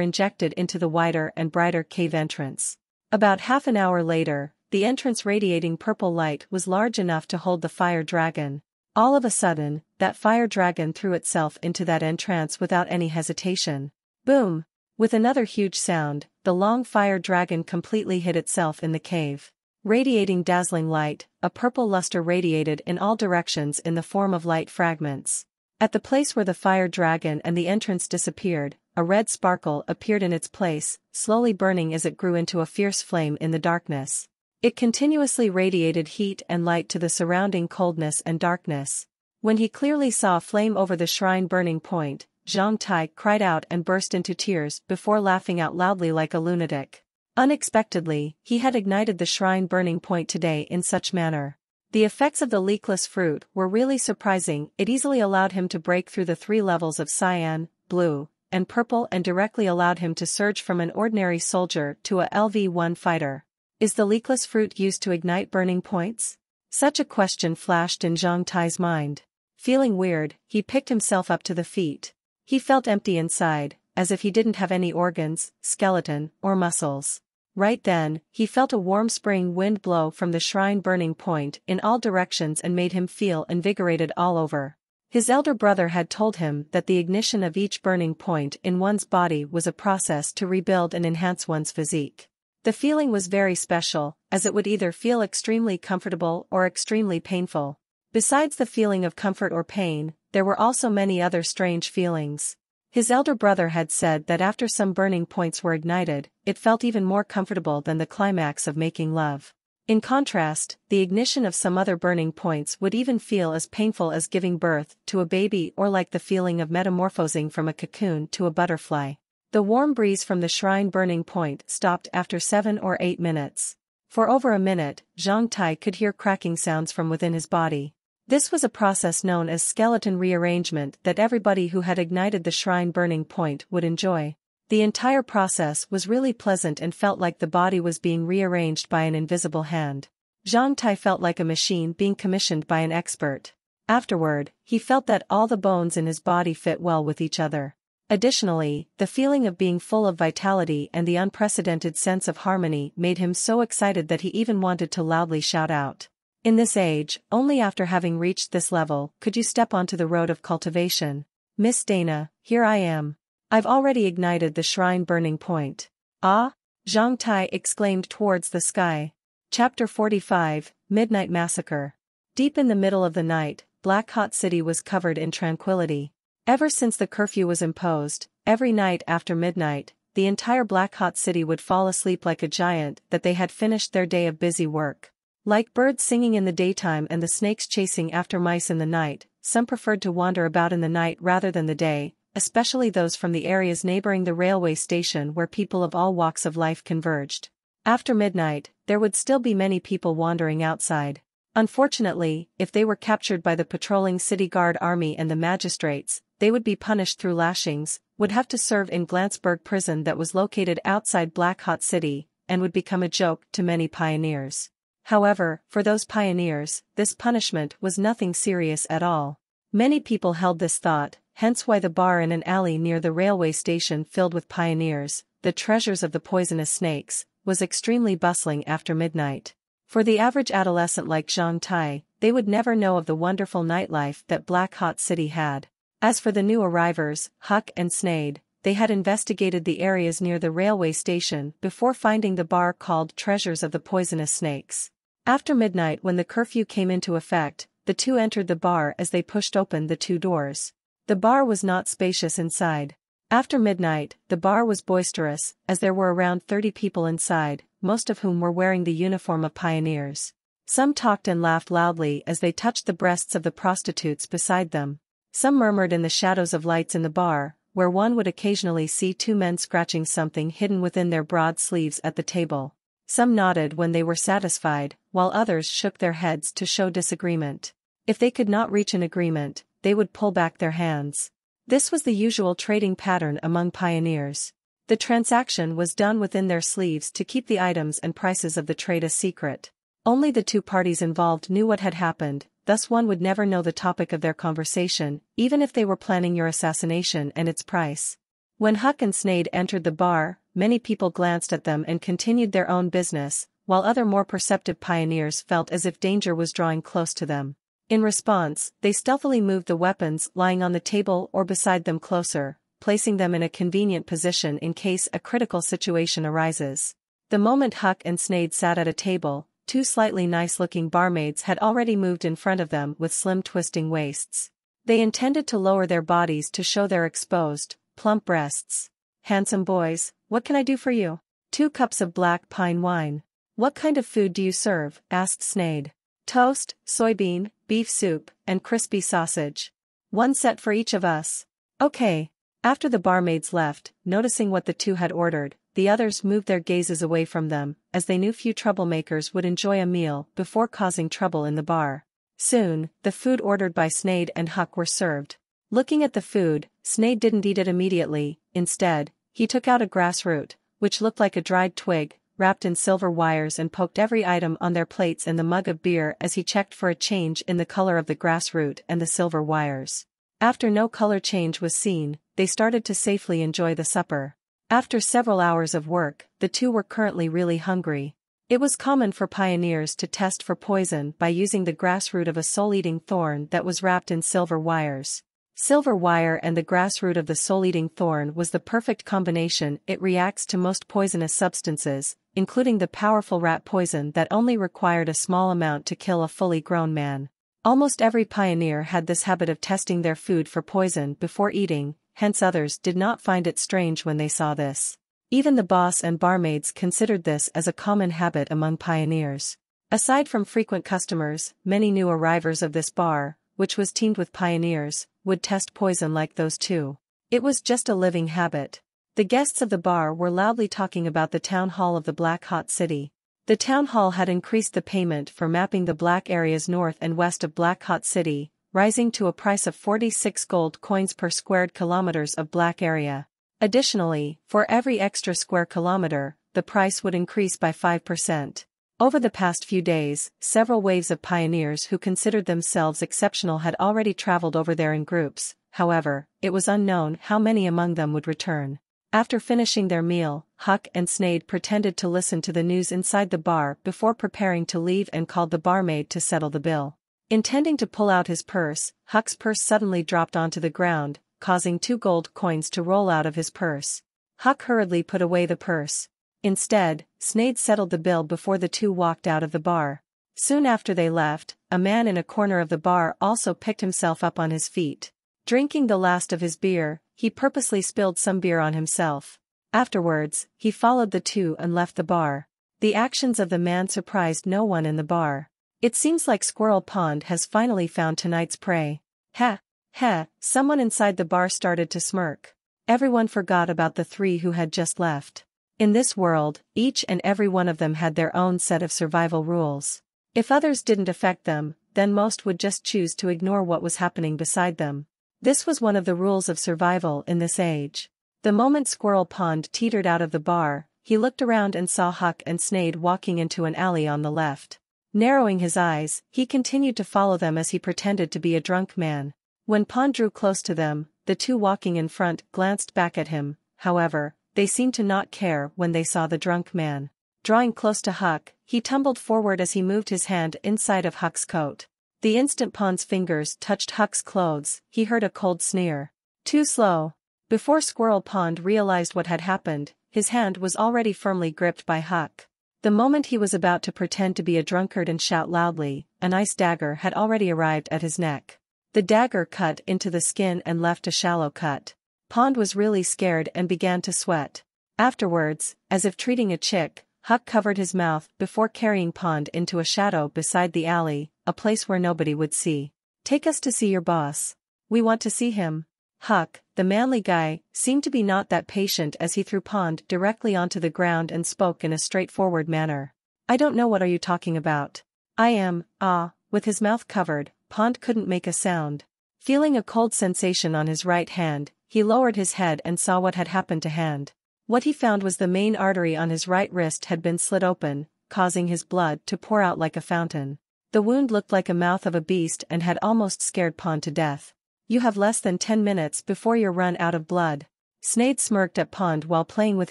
injected into the wider and brighter cave entrance. About half an hour later, the entrance radiating purple light was large enough to hold the fire dragon. All of a sudden, that fire dragon threw itself into that entrance without any hesitation. Boom! With another huge sound, the long fire dragon completely hid itself in the cave. Radiating dazzling light, a purple luster radiated in all directions in the form of light fragments. At the place where the fire dragon and the entrance disappeared, a red sparkle appeared in its place, slowly burning as it grew into a fierce flame in the darkness. It continuously radiated heat and light to the surrounding coldness and darkness. When he clearly saw a flame over the shrine burning point, Zhang Tai cried out and burst into tears before laughing out loudly like a lunatic. Unexpectedly, he had ignited the shrine burning point today in such manner. The effects of the leakless fruit were really surprising. It easily allowed him to break through the 3 levels of cyan, blue, and purple and directly allowed him to surge from an ordinary soldier to a LV-1 fighter. Is the leakless fruit used to ignite burning points? Such a question flashed in Zhang Tai's mind. Feeling weird, he picked himself up to the feet. He felt empty inside, as if he didn't have any organs, skeleton, or muscles. Right then, he felt a warm spring wind blow from the shrine burning point in all directions and made him feel invigorated all over. His elder brother had told him that the ignition of each burning point in one's body was a process to rebuild and enhance one's physique. The feeling was very special, as it would either feel extremely comfortable or extremely painful. Besides the feeling of comfort or pain, there were also many other strange feelings. His elder brother had said that after some burning points were ignited, it felt even more comfortable than the climax of making love. In contrast, the ignition of some other burning points would even feel as painful as giving birth to a baby or like the feeling of metamorphosing from a cocoon to a butterfly. The warm breeze from the shrine burning point stopped after 7 or 8 minutes. For over a minute, Zhang Tai could hear cracking sounds from within his body. This was a process known as skeleton rearrangement that everybody who had ignited the shrine burning point would enjoy. The entire process was really pleasant and felt like the body was being rearranged by an invisible hand. Zhang Tai felt like a machine being commissioned by an expert. Afterward, he felt that all the bones in his body fit well with each other. Additionally, the feeling of being full of vitality and the unprecedented sense of harmony made him so excited that he even wanted to loudly shout out. In this age, only after having reached this level could you step onto the road of cultivation. Miss Dana, here I am. I've already ignited the shrine burning point. Ah? Zhang Tai exclaimed towards the sky. Chapter 45, Midnight Massacre. Deep in the middle of the night, Black Hot City was covered in tranquility. Ever since the curfew was imposed, every night after midnight, the entire Black Hot City would fall asleep like a giant that they had finished their day of busy work. Like birds singing in the daytime and the snakes chasing after mice in the night, some preferred to wander about in the night rather than the day, especially those from the areas neighboring the railway station where people of all walks of life converged. After midnight, there would still be many people wandering outside. Unfortunately, if they were captured by the patrolling city guard army and the magistrates, they would be punished through lashings, would have to serve in Glantzburg prison that was located outside Black Hot City, and would become a joke to many pioneers. However, for those pioneers, this punishment was nothing serious at all. Many people held this thought, hence why the bar in an alley near the railway station filled with pioneers, the treasures of the poisonous snakes, was extremely bustling after midnight. For the average adolescent like Zhang Tai, they would never know of the wonderful nightlife that Black Hot City had. As for the new arrivers, Huck and Sneyd, they had investigated the areas near the railway station before finding the bar called Treasures of the Poisonous Snakes. After midnight, when the curfew came into effect, the two entered the bar as they pushed open the two doors. The bar was not spacious inside. After midnight, the bar was boisterous, as there were around 30 people inside, most of whom were wearing the uniform of pioneers. Some talked and laughed loudly as they touched the breasts of the prostitutes beside them. Some murmured in the shadows of lights in the bar, where one would occasionally see two men scratching something hidden within their broad sleeves at the table. Some nodded when they were satisfied, while others shook their heads to show disagreement. If they could not reach an agreement, they would pull back their hands. This was the usual trading pattern among pioneers. The transaction was done within their sleeves to keep the items and prices of the trade a secret. Only the two parties involved knew what had happened, thus one would never know the topic of their conversation, even if they were planning your assassination and its price. When Huck and Sneyd entered the bar, many people glanced at them and continued their own business, while other more perceptive pioneers felt as if danger was drawing close to them. In response, they stealthily moved the weapons lying on the table or beside them closer, placing them in a convenient position in case a critical situation arises. The moment Huck and Sneyd sat at a table, two slightly nice-looking barmaids had already moved in front of them with slim twisting waists. They intended to lower their bodies to show their exposed, plump breasts. "Handsome boys, what can I do for you?" "2 cups of black pine wine." "What kind of food do you serve?" asked Sneyd. "Toast, soybean, beef soup, and crispy sausage. 1 set for each of us." "Okay." After the barmaids left, noticing what the two had ordered, the others moved their gazes away from them, as they knew few troublemakers would enjoy a meal before causing trouble in the bar. Soon, the food ordered by Sneyd and Huck were served. Looking at the food, Sneyd didn't eat it immediately. Instead, he took out a grass root, which looked like a dried twig, wrapped in silver wires, and poked every item on their plates and the mug of beer as he checked for a change in the color of the grass root and the silver wires. After no color change was seen, they started to safely enjoy the supper. After several hours of work, the two were currently really hungry. It was common for pioneers to test for poison by using the grass root of a soul-eating thorn that was wrapped in silver wires. Silver wire and the grass root of the soul-eating thorn was the perfect combination. It reacts to most poisonous substances, including the powerful rat poison that only required a small amount to kill a fully grown man. Almost every pioneer had this habit of testing their food for poison before eating, hence others did not find it strange when they saw this. Even the boss and barmaids considered this as a common habit among pioneers. Aside from frequent customers, many new arrivers of this bar, which was teamed with pioneers, would test poison like those two. It was just a living habit. The guests of the bar were loudly talking about the town hall of the Black Hot City. The town hall had increased the payment for mapping the black areas north and west of Black Hot City, rising to a price of 46 gold coins per squared kilometers of black area. Additionally, for every extra square kilometer, the price would increase by 5%. Over the past few days, several waves of pioneers who considered themselves exceptional had already traveled over there in groups. However, it was unknown how many among them would return. After finishing their meal, Huck and Sneyd pretended to listen to the news inside the bar before preparing to leave and called the barmaid to settle the bill. Intending to pull out his purse, Huck's purse suddenly dropped onto the ground, causing 2 gold coins to roll out of his purse. Huck hurriedly put away the purse. Instead, Sneyd settled the bill before the two walked out of the bar. Soon after they left, a man in a corner of the bar also picked himself up on his feet. Drinking the last of his beer, he purposely spilled some beer on himself. Afterwards, he followed the two and left the bar. The actions of the man surprised no one in the bar. "It seems like Squirrel Pond has finally found tonight's prey." "Heh, heh," someone inside the bar started to smirk. Everyone forgot about the 3 who had just left. In this world, each and every one of them had their own set of survival rules. If others didn't affect them, then most would just choose to ignore what was happening beside them. This was one of the rules of survival in this age. The moment Squirrel Pond teetered out of the bar, he looked around and saw Huck and Sneyd walking into an alley on the left. Narrowing his eyes, he continued to follow them as he pretended to be a drunk man. When Pond drew close to them, the two walking in front glanced back at him. However, they seemed to not care when they saw the drunk man. Drawing close to Huck, he tumbled forward as he moved his hand inside of Huck's coat. The instant Pond's fingers touched Huck's clothes, he heard a cold sneer. Too slow. Before Squirrel Pond realized what had happened, his hand was already firmly gripped by Huck. The moment he was about to pretend to be a drunkard and shout loudly, an ice dagger had already arrived at his neck. The dagger cut into the skin and left a shallow cut. Pond was really scared and began to sweat. Afterwards, as if treating a chick, Huck covered his mouth before carrying Pond into a shadow beside the alley, a place where nobody would see. "Take us to see your boss. We want to see him." Huck, the manly guy, seemed to be not that patient as he threw Pond directly onto the ground and spoke in a straightforward manner. "I don't know what are you talking about." With his mouth covered, Pond couldn't make a sound. Feeling a cold sensation on his right hand, he lowered his head and saw what had happened to hand. What he found was the main artery on his right wrist had been slit open, causing his blood to pour out like a fountain. The wound looked like a mouth of a beast and had almost scared Pond to death. "You have less than 10 minutes before you're run out of blood." Snade smirked at Pond while playing with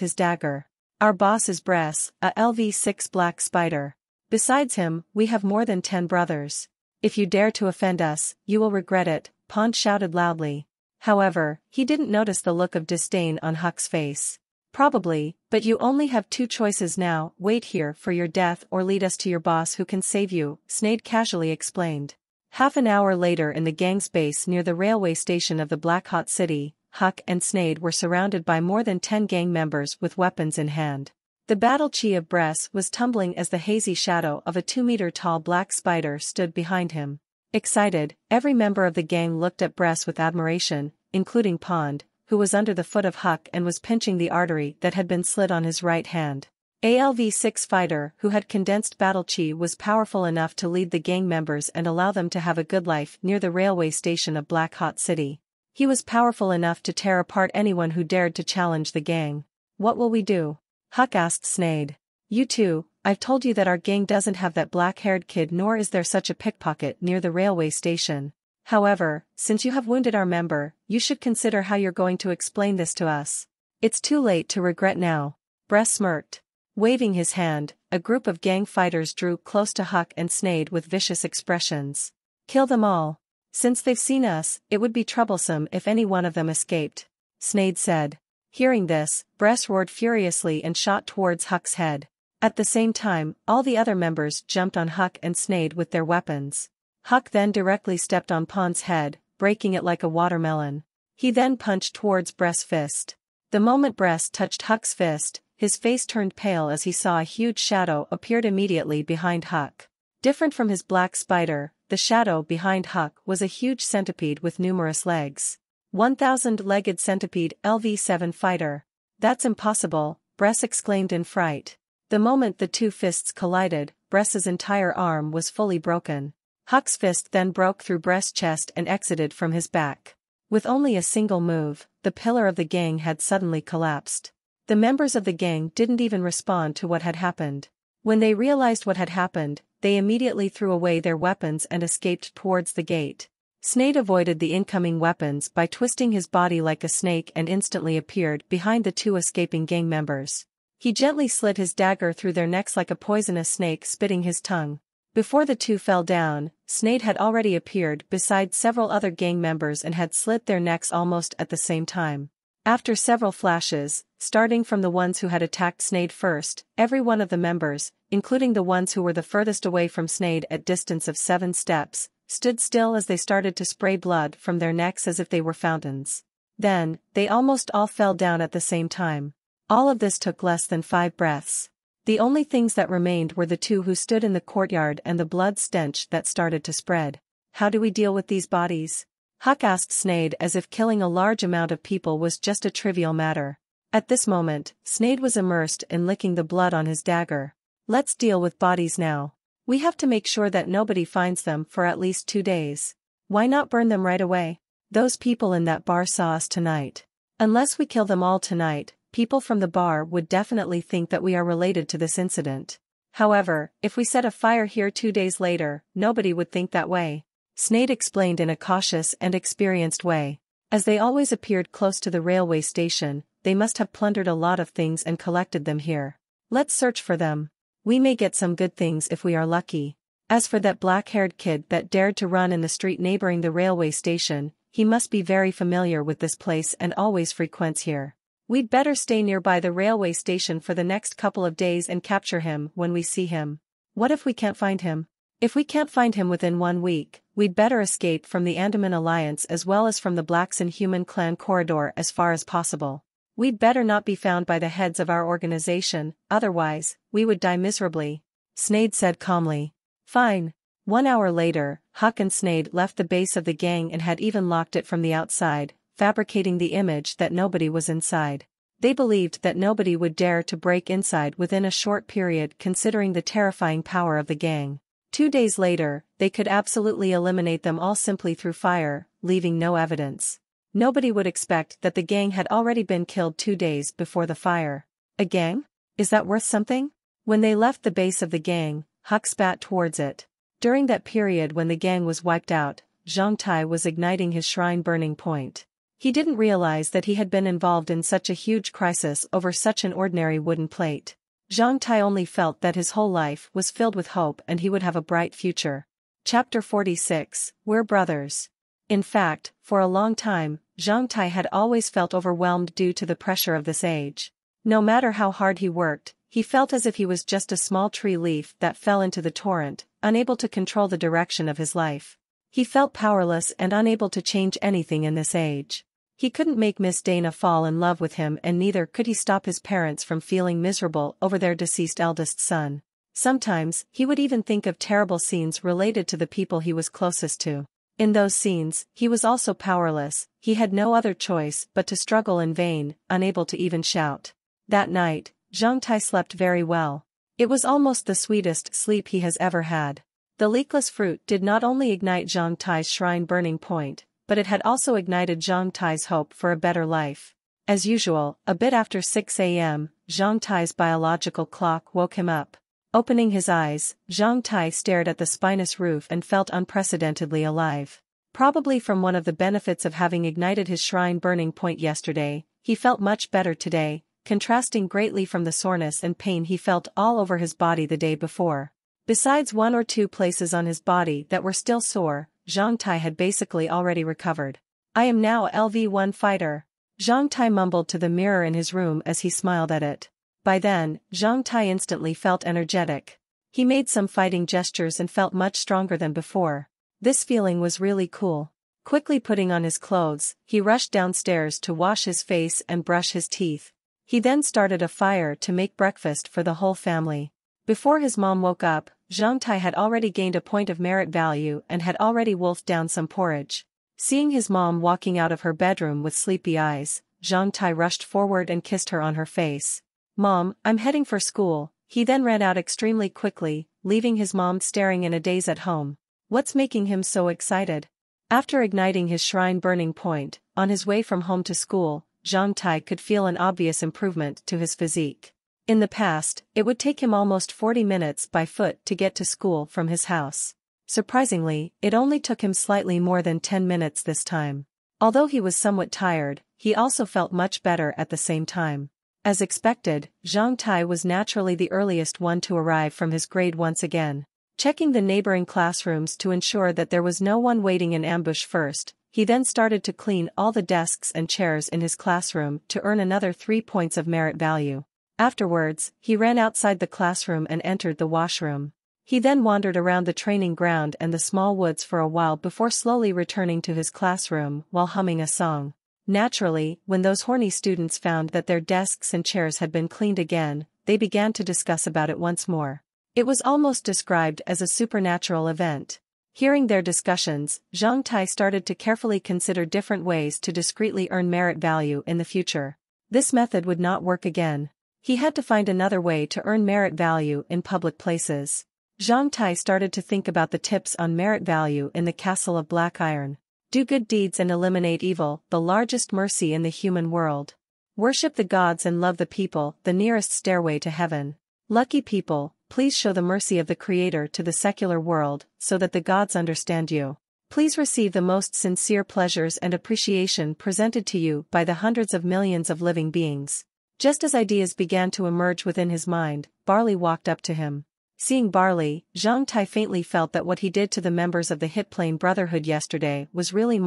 his dagger. "Our boss is Bress, a LV6 black spider. Besides him, we have more than 10 brothers. If you dare to offend us, you will regret it," Pond shouted loudly. However, he didn't notice the look of disdain on Huck's face. "Probably, but you only have 2 choices now: wait here for your death or lead us to your boss who can save you," Snade casually explained. Half an hour later in the gang's base near the railway station of the Black Hot City, Huck and Snade were surrounded by more than 10 gang members with weapons in hand. The battle chi of Bress was tumbling as the hazy shadow of a 2-meter-tall black spider stood behind him. Excited, every member of the gang looked at Bress with admiration, including Pond, who was under the foot of Huck and was pinching the artery that had been slit on his right hand. ALV-6 fighter who had condensed battle chi was powerful enough to lead the gang members and allow them to have a good life near the railway station of Black Hot City. He was powerful enough to tear apart anyone who dared to challenge the gang. "What will we do?" Huck asked Snade. "You two, I've told you that our gang doesn't have that black-haired kid, nor is there such a pickpocket near the railway station. However, since you have wounded our member, you should consider how you're going to explain this to us. It's too late to regret now." Bress smirked. Waving his hand, a group of gang fighters drew close to Huck and Snade with vicious expressions. "Kill them all. Since they've seen us, it would be troublesome if any one of them escaped," Snade said. Hearing this, Bress roared furiously and shot towards Huck's head. At the same time, all the other members jumped on Huck and Snade with their weapons. Huck then directly stepped on Pond's head, breaking it like a watermelon. He then punched towards Bress' fist. The moment Bress touched Huck's fist, his face turned pale as he saw a huge shadow appeared immediately behind Huck. Different from his black spider, the shadow behind Huck was a huge centipede with numerous legs. 1,000-legged centipede LV7 fighter. "That's impossible," Bress exclaimed in fright. The moment the 2 fists collided, Bress's entire arm was fully broken. Huck's fist then broke through Bress' chest and exited from his back. With only a single move, the pillar of the gang had suddenly collapsed. The members of the gang didn't even respond to what had happened. When they realized what had happened, they immediately threw away their weapons and escaped towards the gate. Snade avoided the incoming weapons by twisting his body like a snake and instantly appeared behind the 2 escaping gang members. He gently slit his dagger through their necks like a poisonous snake, spitting his tongue. Before the 2 fell down, Snade had already appeared beside several other gang members and had slit their necks almost at the same time. After several flashes, starting from the ones who had attacked Snade first, every one of the members, including the ones who were the furthest away from Snade at distance of 7 steps, stood still as they started to spray blood from their necks as if they were fountains. Then, they almost all fell down at the same time. All of this took less than 5 breaths. The only things that remained were the 2 who stood in the courtyard and the blood stench that started to spread. "How do we deal with these bodies?" Huck asked Snade as if killing a large amount of people was just a trivial matter. At this moment, Snade was immersed in licking the blood on his dagger. "Let's deal with bodies now. We have to make sure that nobody finds them for at least 2 days. Why not burn them right away? Those people in that bar saw us tonight. Unless we kill them all tonight, people from the bar would definitely think that we are related to this incident. However, if we set a fire here 2 days later, nobody would think that way," Snade explained in a cautious and experienced way. As they always appeared close to the railway station, they must have plundered a lot of things and collected them here. Let's search for them. We may get some good things if we are lucky. As for that black-haired kid that dared to run in the street neighboring the railway station, he must be very familiar with this place and always frequents here. We'd better stay nearby the railway station for the next couple of days and capture him when we see him. What if we can't find him? If we can't find him within 1 week, we'd better escape from the Andaman Alliance as well as from the Blacks and Human Clan corridor as far as possible. We'd better not be found by the heads of our organization, otherwise, we would die miserably. Sneyd said calmly. Fine. 1 hour later, Huck and Sneyd left the base of the gang and had even locked it from the outside, fabricating the image that nobody was inside. They believed that nobody would dare to break inside within a short period considering the terrifying power of the gang. 2 days later, they could absolutely eliminate them all simply through fire, leaving no evidence. Nobody would expect that the gang had already been killed 2 days before the fire. A gang? Is that worth something? When they left the base of the gang, Huck spat towards it. During that period when the gang was wiped out, Zhang Tai was igniting his shrine burning point. He didn't realize that he had been involved in such a huge crisis over such an ordinary wooden plate. Zhang Tai only felt that his whole life was filled with hope and he would have a bright future. Chapter 46, We're Brothers. In fact, for a long time, Zhang Tai had always felt overwhelmed due to the pressure of this age. No matter how hard he worked, he felt as if he was just a small tree leaf that fell into the torrent, unable to control the direction of his life. He felt powerless and unable to change anything in this age. He couldn't make Miss Dana fall in love with him and neither could he stop his parents from feeling miserable over their deceased eldest son. Sometimes, he would even think of terrible scenes related to the people he was closest to. In those scenes, he was also powerless, he had no other choice but to struggle in vain, unable to even shout. That night, Zhang Tai slept very well. It was almost the sweetest sleep he has ever had. The leafless fruit did not only ignite Zhang Tai's shrine burning point, but it had also ignited Zhang Tai's hope for a better life. As usual, a bit after 6 a.m., Zhang Tai's biological clock woke him up. Opening his eyes, Zhang Tai stared at the spinous roof and felt unprecedentedly alive. Probably from one of the benefits of having ignited his shrine burning point yesterday, he felt much better today, contrasting greatly from the soreness and pain he felt all over his body the day before. Besides 1 or 2 places on his body that were still sore, Zhang Tai had basically already recovered. I am now a LV-1 fighter. Zhang Tai mumbled to the mirror in his room as he smiled at it. By then, Zhang Tai instantly felt energetic. He made some fighting gestures and felt much stronger than before. This feeling was really cool. Quickly putting on his clothes, he rushed downstairs to wash his face and brush his teeth. He then started a fire to make breakfast for the whole family. Before his mom woke up, Zhang Tai had already gained a point of merit value and had already wolfed down some porridge. Seeing his mom walking out of her bedroom with sleepy eyes, Zhang Tai rushed forward and kissed her on her face. Mom, I'm heading for school. He then ran out extremely quickly, leaving his mom staring in a daze at home. What's making him so excited? After igniting his shrine burning point, on his way from home to school, Zhang Tai could feel an obvious improvement to his physique. In the past, it would take him almost 40 minutes by foot to get to school from his house. Surprisingly, it only took him slightly more than 10 minutes this time. Although he was somewhat tired, he also felt much better at the same time. As expected, Zhang Tai was naturally the earliest one to arrive from his grade once again. Checking the neighboring classrooms to ensure that there was no one waiting in ambush first, he then started to clean all the desks and chairs in his classroom to earn another 3 points of merit value. Afterwards, he ran outside the classroom and entered the washroom. He then wandered around the training ground and the small woods for a while before slowly returning to his classroom while humming a song. Naturally, when those horny students found that their desks and chairs had been cleaned again, they began to discuss about it once more. It was almost described as a supernatural event. Hearing their discussions, Zhang Tai started to carefully consider different ways to discreetly earn merit value in the future. This method would not work again. He had to find another way to earn merit value in public places. Zhang Tai started to think about the tips on merit value in the Castle of Black Iron. Do good deeds and eliminate evil, the largest mercy in the human world. Worship the gods and love the people, the nearest stairway to heaven. Lucky people, please show the mercy of the Creator to the secular world, so that the gods understand you. Please receive the most sincere pleasures and appreciation presented to you by the hundreds of millions of living beings. Just as ideas began to emerge within his mind, Barley walked up to him. Seeing Barley, Zhang Tai faintly felt that what he did to the members of the Hit Plane Brotherhood yesterday was really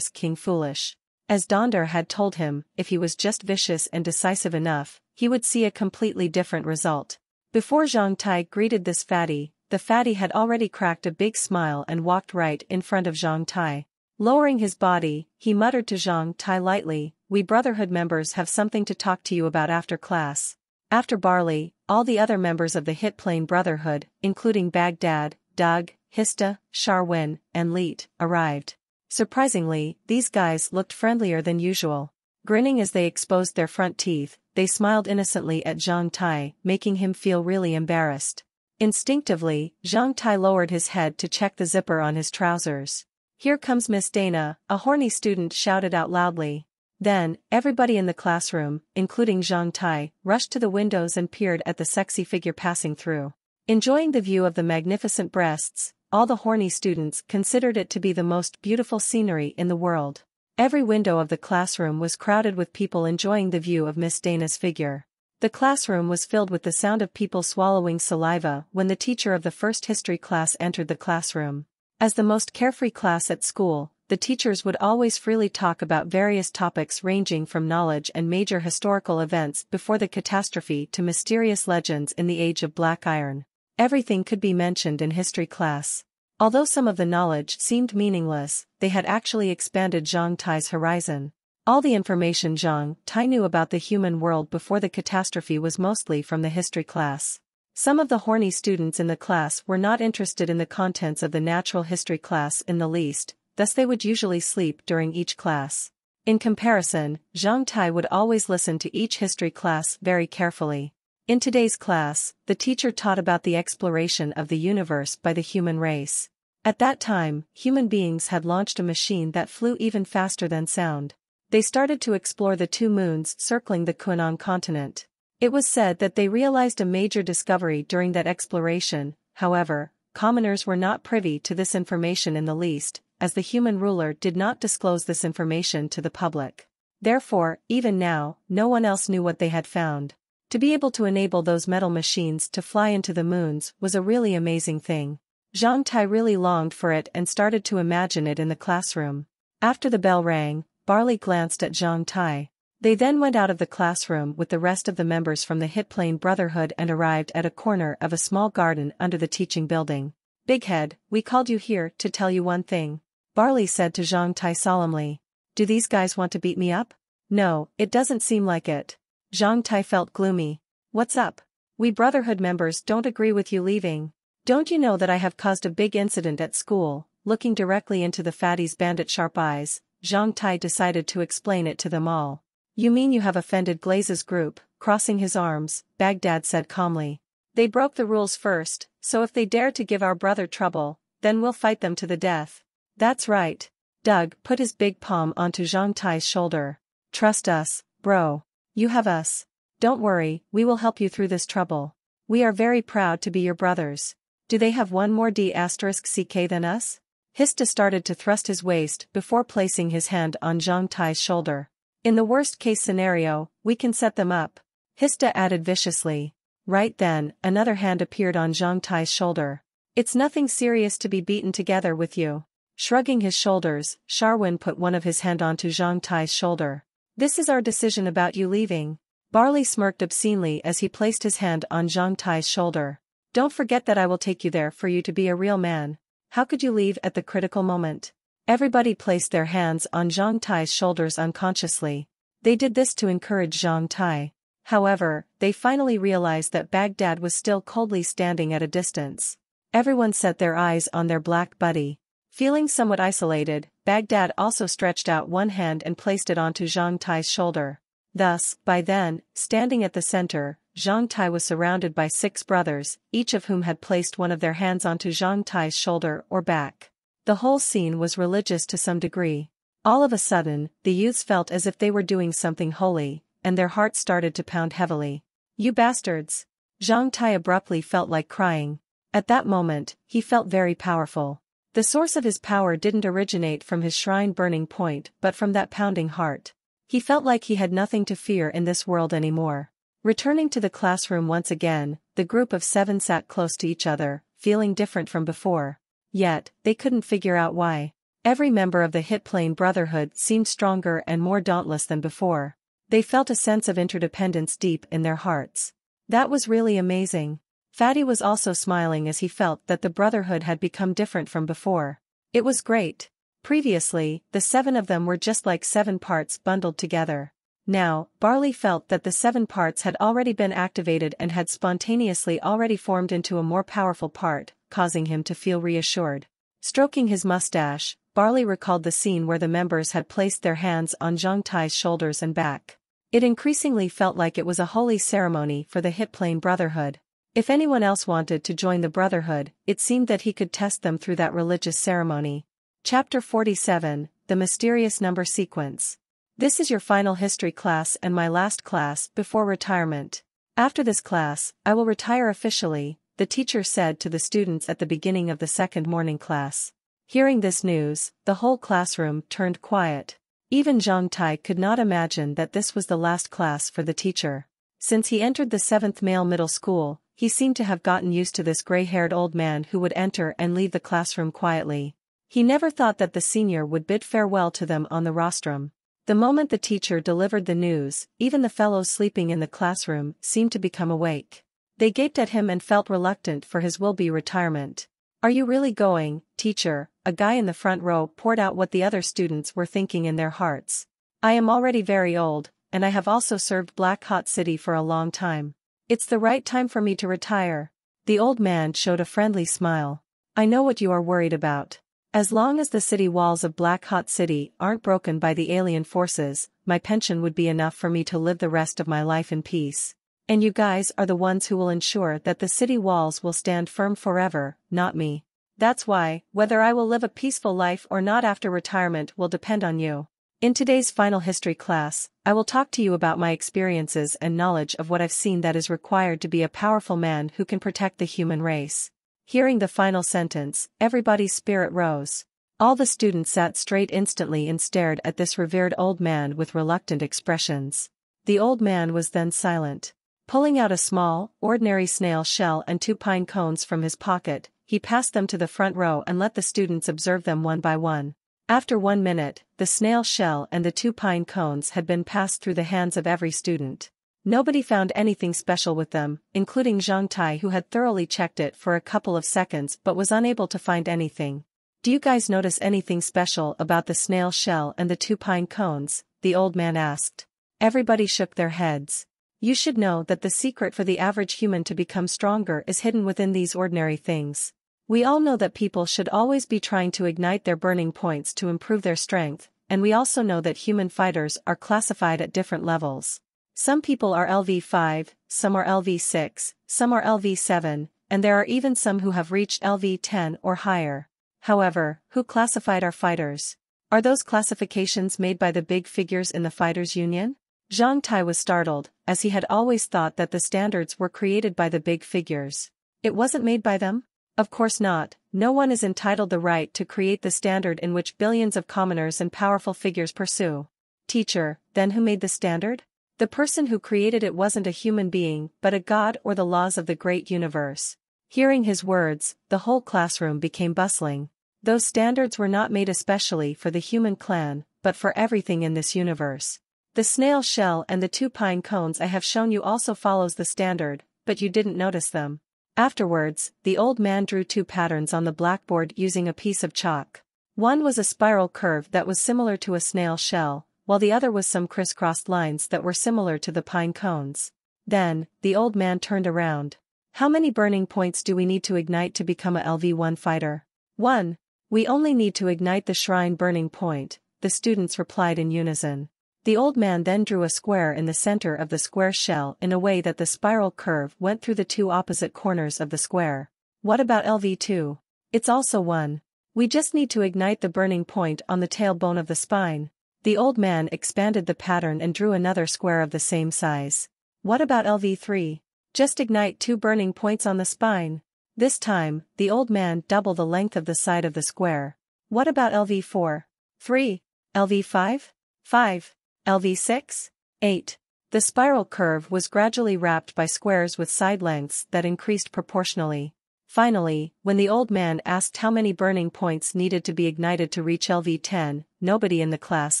*king foolish. As Donder had told him, if he was just vicious and decisive enough, he would see a completely different result. Before Zhang Tai greeted this fatty, the fatty had already cracked a big smile and walked right in front of Zhang Tai. Lowering his body, he muttered to Zhang Tai lightly, "We Brotherhood members have something to talk to you about after class." After Barley, all the other members of the Hit Plane Brotherhood, including Baghdad, Doug, Hista, Sharwin, and Leet, arrived. Surprisingly, these guys looked friendlier than usual. Grinning as they exposed their front teeth, they smiled innocently at Zhang Tai, making him feel really embarrassed. Instinctively, Zhang Tai lowered his head to check the zipper on his trousers. "Here comes Miss Dana," a horny student shouted out loudly. Then, everybody in the classroom, including Zhang Tai, rushed to the windows and peered at the sexy figure passing through. Enjoying the view of the magnificent breasts, all the horny students considered it to be the most beautiful scenery in the world. Every window of the classroom was crowded with people enjoying the view of Miss Dana's figure. The classroom was filled with the sound of people swallowing saliva when the teacher of the first history class entered the classroom. As the most carefree class at school, the teachers would always freely talk about various topics ranging from knowledge and major historical events before the catastrophe to mysterious legends in the age of black iron. Everything could be mentioned in history class. Although some of the knowledge seemed meaningless, they had actually expanded Zhang Tai's horizon. All the information Zhang Tai knew about the human world before the catastrophe was mostly from the history class. Some of the horny students in the class were not interested in the contents of the natural history class in the least, thus they would usually sleep during each class. In comparison, Zhang Tai would always listen to each history class very carefully. In today's class, the teacher taught about the exploration of the universe by the human race. At that time, human beings had launched a machine that flew even faster than sound. They started to explore the 2 moons circling the Quenan continent. It was said that they realized a major discovery during that exploration. However, commoners were not privy to this information in the least, as the human ruler did not disclose this information to the public. Therefore, even now, no one else knew what they had found. To be able to enable those metal machines to fly into the moons was a really amazing thing. Zhang Tai really longed for it and started to imagine it in the classroom. After the bell rang, Barley glanced at Zhang Tai. They then went out of the classroom with the rest of the members from the Hit Plane Brotherhood and arrived at a corner of a small garden under the teaching building. "Big Head, we called you here to tell you one thing," Barley said to Zhang Tai solemnly. "Do these guys want to beat me up?" "No, it doesn't seem like it." Zhang Tai felt gloomy. "What's up? We Brotherhood members don't agree with you leaving. Don't you know that I have caused a big incident at school?" Looking directly into the fatty's bandit-sharp eyes, Zhang Tai decided to explain it to them all. "You mean you have offended Glaze's group?" Crossing his arms, Baghdad said calmly. "They broke the rules first, so if they dare to give our brother trouble, then we'll fight them to the death." "That's right." Doug put his big palm onto Zhang Tai's shoulder. "Trust us, bro. You have us. Don't worry, we will help you through this trouble. We are very proud to be your brothers. Do they have one more D*ck than us?" Hista started to thrust his waist before placing his hand on Zhang Tai's shoulder. "In the worst-case scenario, we can set them up," Hista added viciously. Right then, another hand appeared on Zhang Tai's shoulder. "It's nothing serious to be beaten together with you." Shrugging his shoulders, Sharwin put one of his hand onto Zhang Tai's shoulder. "This is our decision about you leaving." Barley smirked obscenely as he placed his hand on Zhang Tai's shoulder. "Don't forget that I will take you there for you to be a real man. How could you leave at the critical moment?" Everybody placed their hands on Zhang Tai's shoulders unconsciously. They did this to encourage Zhang Tai. However, they finally realized that Baghdad was still coldly standing at a distance. Everyone set their eyes on their black buddy. Feeling somewhat isolated, Baghdad also stretched out one hand and placed it onto Zhang Tai's shoulder. Thus, by then, standing at the center, Zhang Tai was surrounded by 6 brothers, each of whom had placed one of their hands onto Zhang Tai's shoulder or back. The whole scene was religious to some degree. All of a sudden, the youths felt as if they were doing something holy, and their hearts started to pound heavily. "You bastards!" Zhang Tai abruptly felt like crying. At that moment, he felt very powerful. The source of his power didn't originate from his shrine burning point but from that pounding heart. He felt like he had nothing to fear in this world anymore. Returning to the classroom once again, the group of 7 sat close to each other, feeling different from before. Yet, they couldn't figure out why. Every member of the Hit Plane Brotherhood seemed stronger and more dauntless than before. They felt a sense of interdependence deep in their hearts. That was really amazing. Fatty was also smiling as he felt that the Brotherhood had become different from before. It was great. Previously, the 7 of them were just like 7 parts bundled together. Now, Barley felt that the 7 parts had already been activated and had spontaneously already formed into a more powerful part, causing him to feel reassured. Stroking his mustache, Barley recalled the scene where the members had placed their hands on Zhang Tai's shoulders and back. It increasingly felt like it was a holy ceremony for the Hit Plane Brotherhood. If anyone else wanted to join the Brotherhood, it seemed that he could test them through that religious ceremony. Chapter 47, The Mysterious Number Sequence. This is your final history class and my last class before retirement. After this class, I will retire officially, the teacher said to the students at the beginning of the second morning class. Hearing this news, the whole classroom turned quiet. Even Zhang Tai could not imagine that this was the last class for the teacher. Since he entered the 7th male middle school, he seemed to have gotten used to this gray-haired old man who would enter and leave the classroom quietly. He never thought that the senior would bid farewell to them on the rostrum. The moment the teacher delivered the news, even the fellows sleeping in the classroom seemed to become awake. They gaped at him and felt reluctant for his will-be retirement. "Are you really going, teacher?" A guy in the front row poured out what the other students were thinking in their hearts. "I am already very old, and I have also served Black Hot City for a long time. It's the right time for me to retire." The old man showed a friendly smile. "I know what you are worried about. As long as the city walls of Black Hot City aren't broken by the alien forces, my pension would be enough for me to live the rest of my life in peace. And you guys are the ones who will ensure that the city walls will stand firm forever, not me. That's why, whether I will live a peaceful life or not after retirement will depend on you. In today's final history class, I will talk to you about my experiences and knowledge of what I've seen that is required to be a powerful man who can protect the human race." Hearing the final sentence, everybody's spirit rose. All the students sat straight instantly and stared at this revered old man with reluctant expressions. The old man was then silent. Pulling out a small, ordinary snail shell and 2 pine cones from his pocket, he passed them to the front row and let the students observe them one by one. After 1 minute, the snail shell and the 2 pine cones had been passed through the hands of every student. Nobody found anything special with them, including Zhang Tai, who had thoroughly checked it for a couple of seconds but was unable to find anything. "Do you guys notice anything special about the snail shell and the 2 pine cones?" the old man asked. Everybody shook their heads. "You should know that the secret for the average human to become stronger is hidden within these ordinary things. We all know that people should always be trying to ignite their burning points to improve their strength, and we also know that human fighters are classified at different levels. Some people are LV5, some are LV6, some are LV7, and there are even some who have reached LV10 or higher. However, who classified our fighters? Are those classifications made by the big figures in the Fighters Union?" Zhang Tai was startled, as he had always thought that the standards were created by the big figures. It wasn't made by them? Of course not. No one is entitled the right to create the standard in which billions of commoners and powerful figures pursue. "Teacher, then who made the standard?" "The person who created it wasn't a human being but a god or the laws of the great universe." Hearing his words, the whole classroom became bustling. Those standards were not made especially for the human clan, but for everything in this universe. The snail shell and the 2 pine cones I have shown you also follows the standard, but you didn't notice them. Afterwards, the old man drew 2 patterns on the blackboard using a piece of chalk. One was a spiral curve that was similar to a snail shell, while the other was some crisscrossed lines that were similar to the pine cones. Then, the old man turned around. "How many burning points do we need to ignite to become a LV1 fighter?" "1. We only need to ignite the shrine burning point," the students replied in unison. The old man then drew a square in the center of the square shell in a way that the spiral curve went through the 2 opposite corners of the square. "What about LV2? "It's also 1. We just need to ignite the burning point on the tailbone of the spine." The old man expanded the pattern and drew another square of the same size. "What about LV3? Just ignite 2 burning points on the spine." This time, the old man doubled the length of the side of the square. "What about LV4? 3. LV5? 5. LV6? 8. The spiral curve was gradually wrapped by squares with side lengths that increased proportionally. Finally, when the old man asked how many burning points needed to be ignited to reach LV10, nobody in the class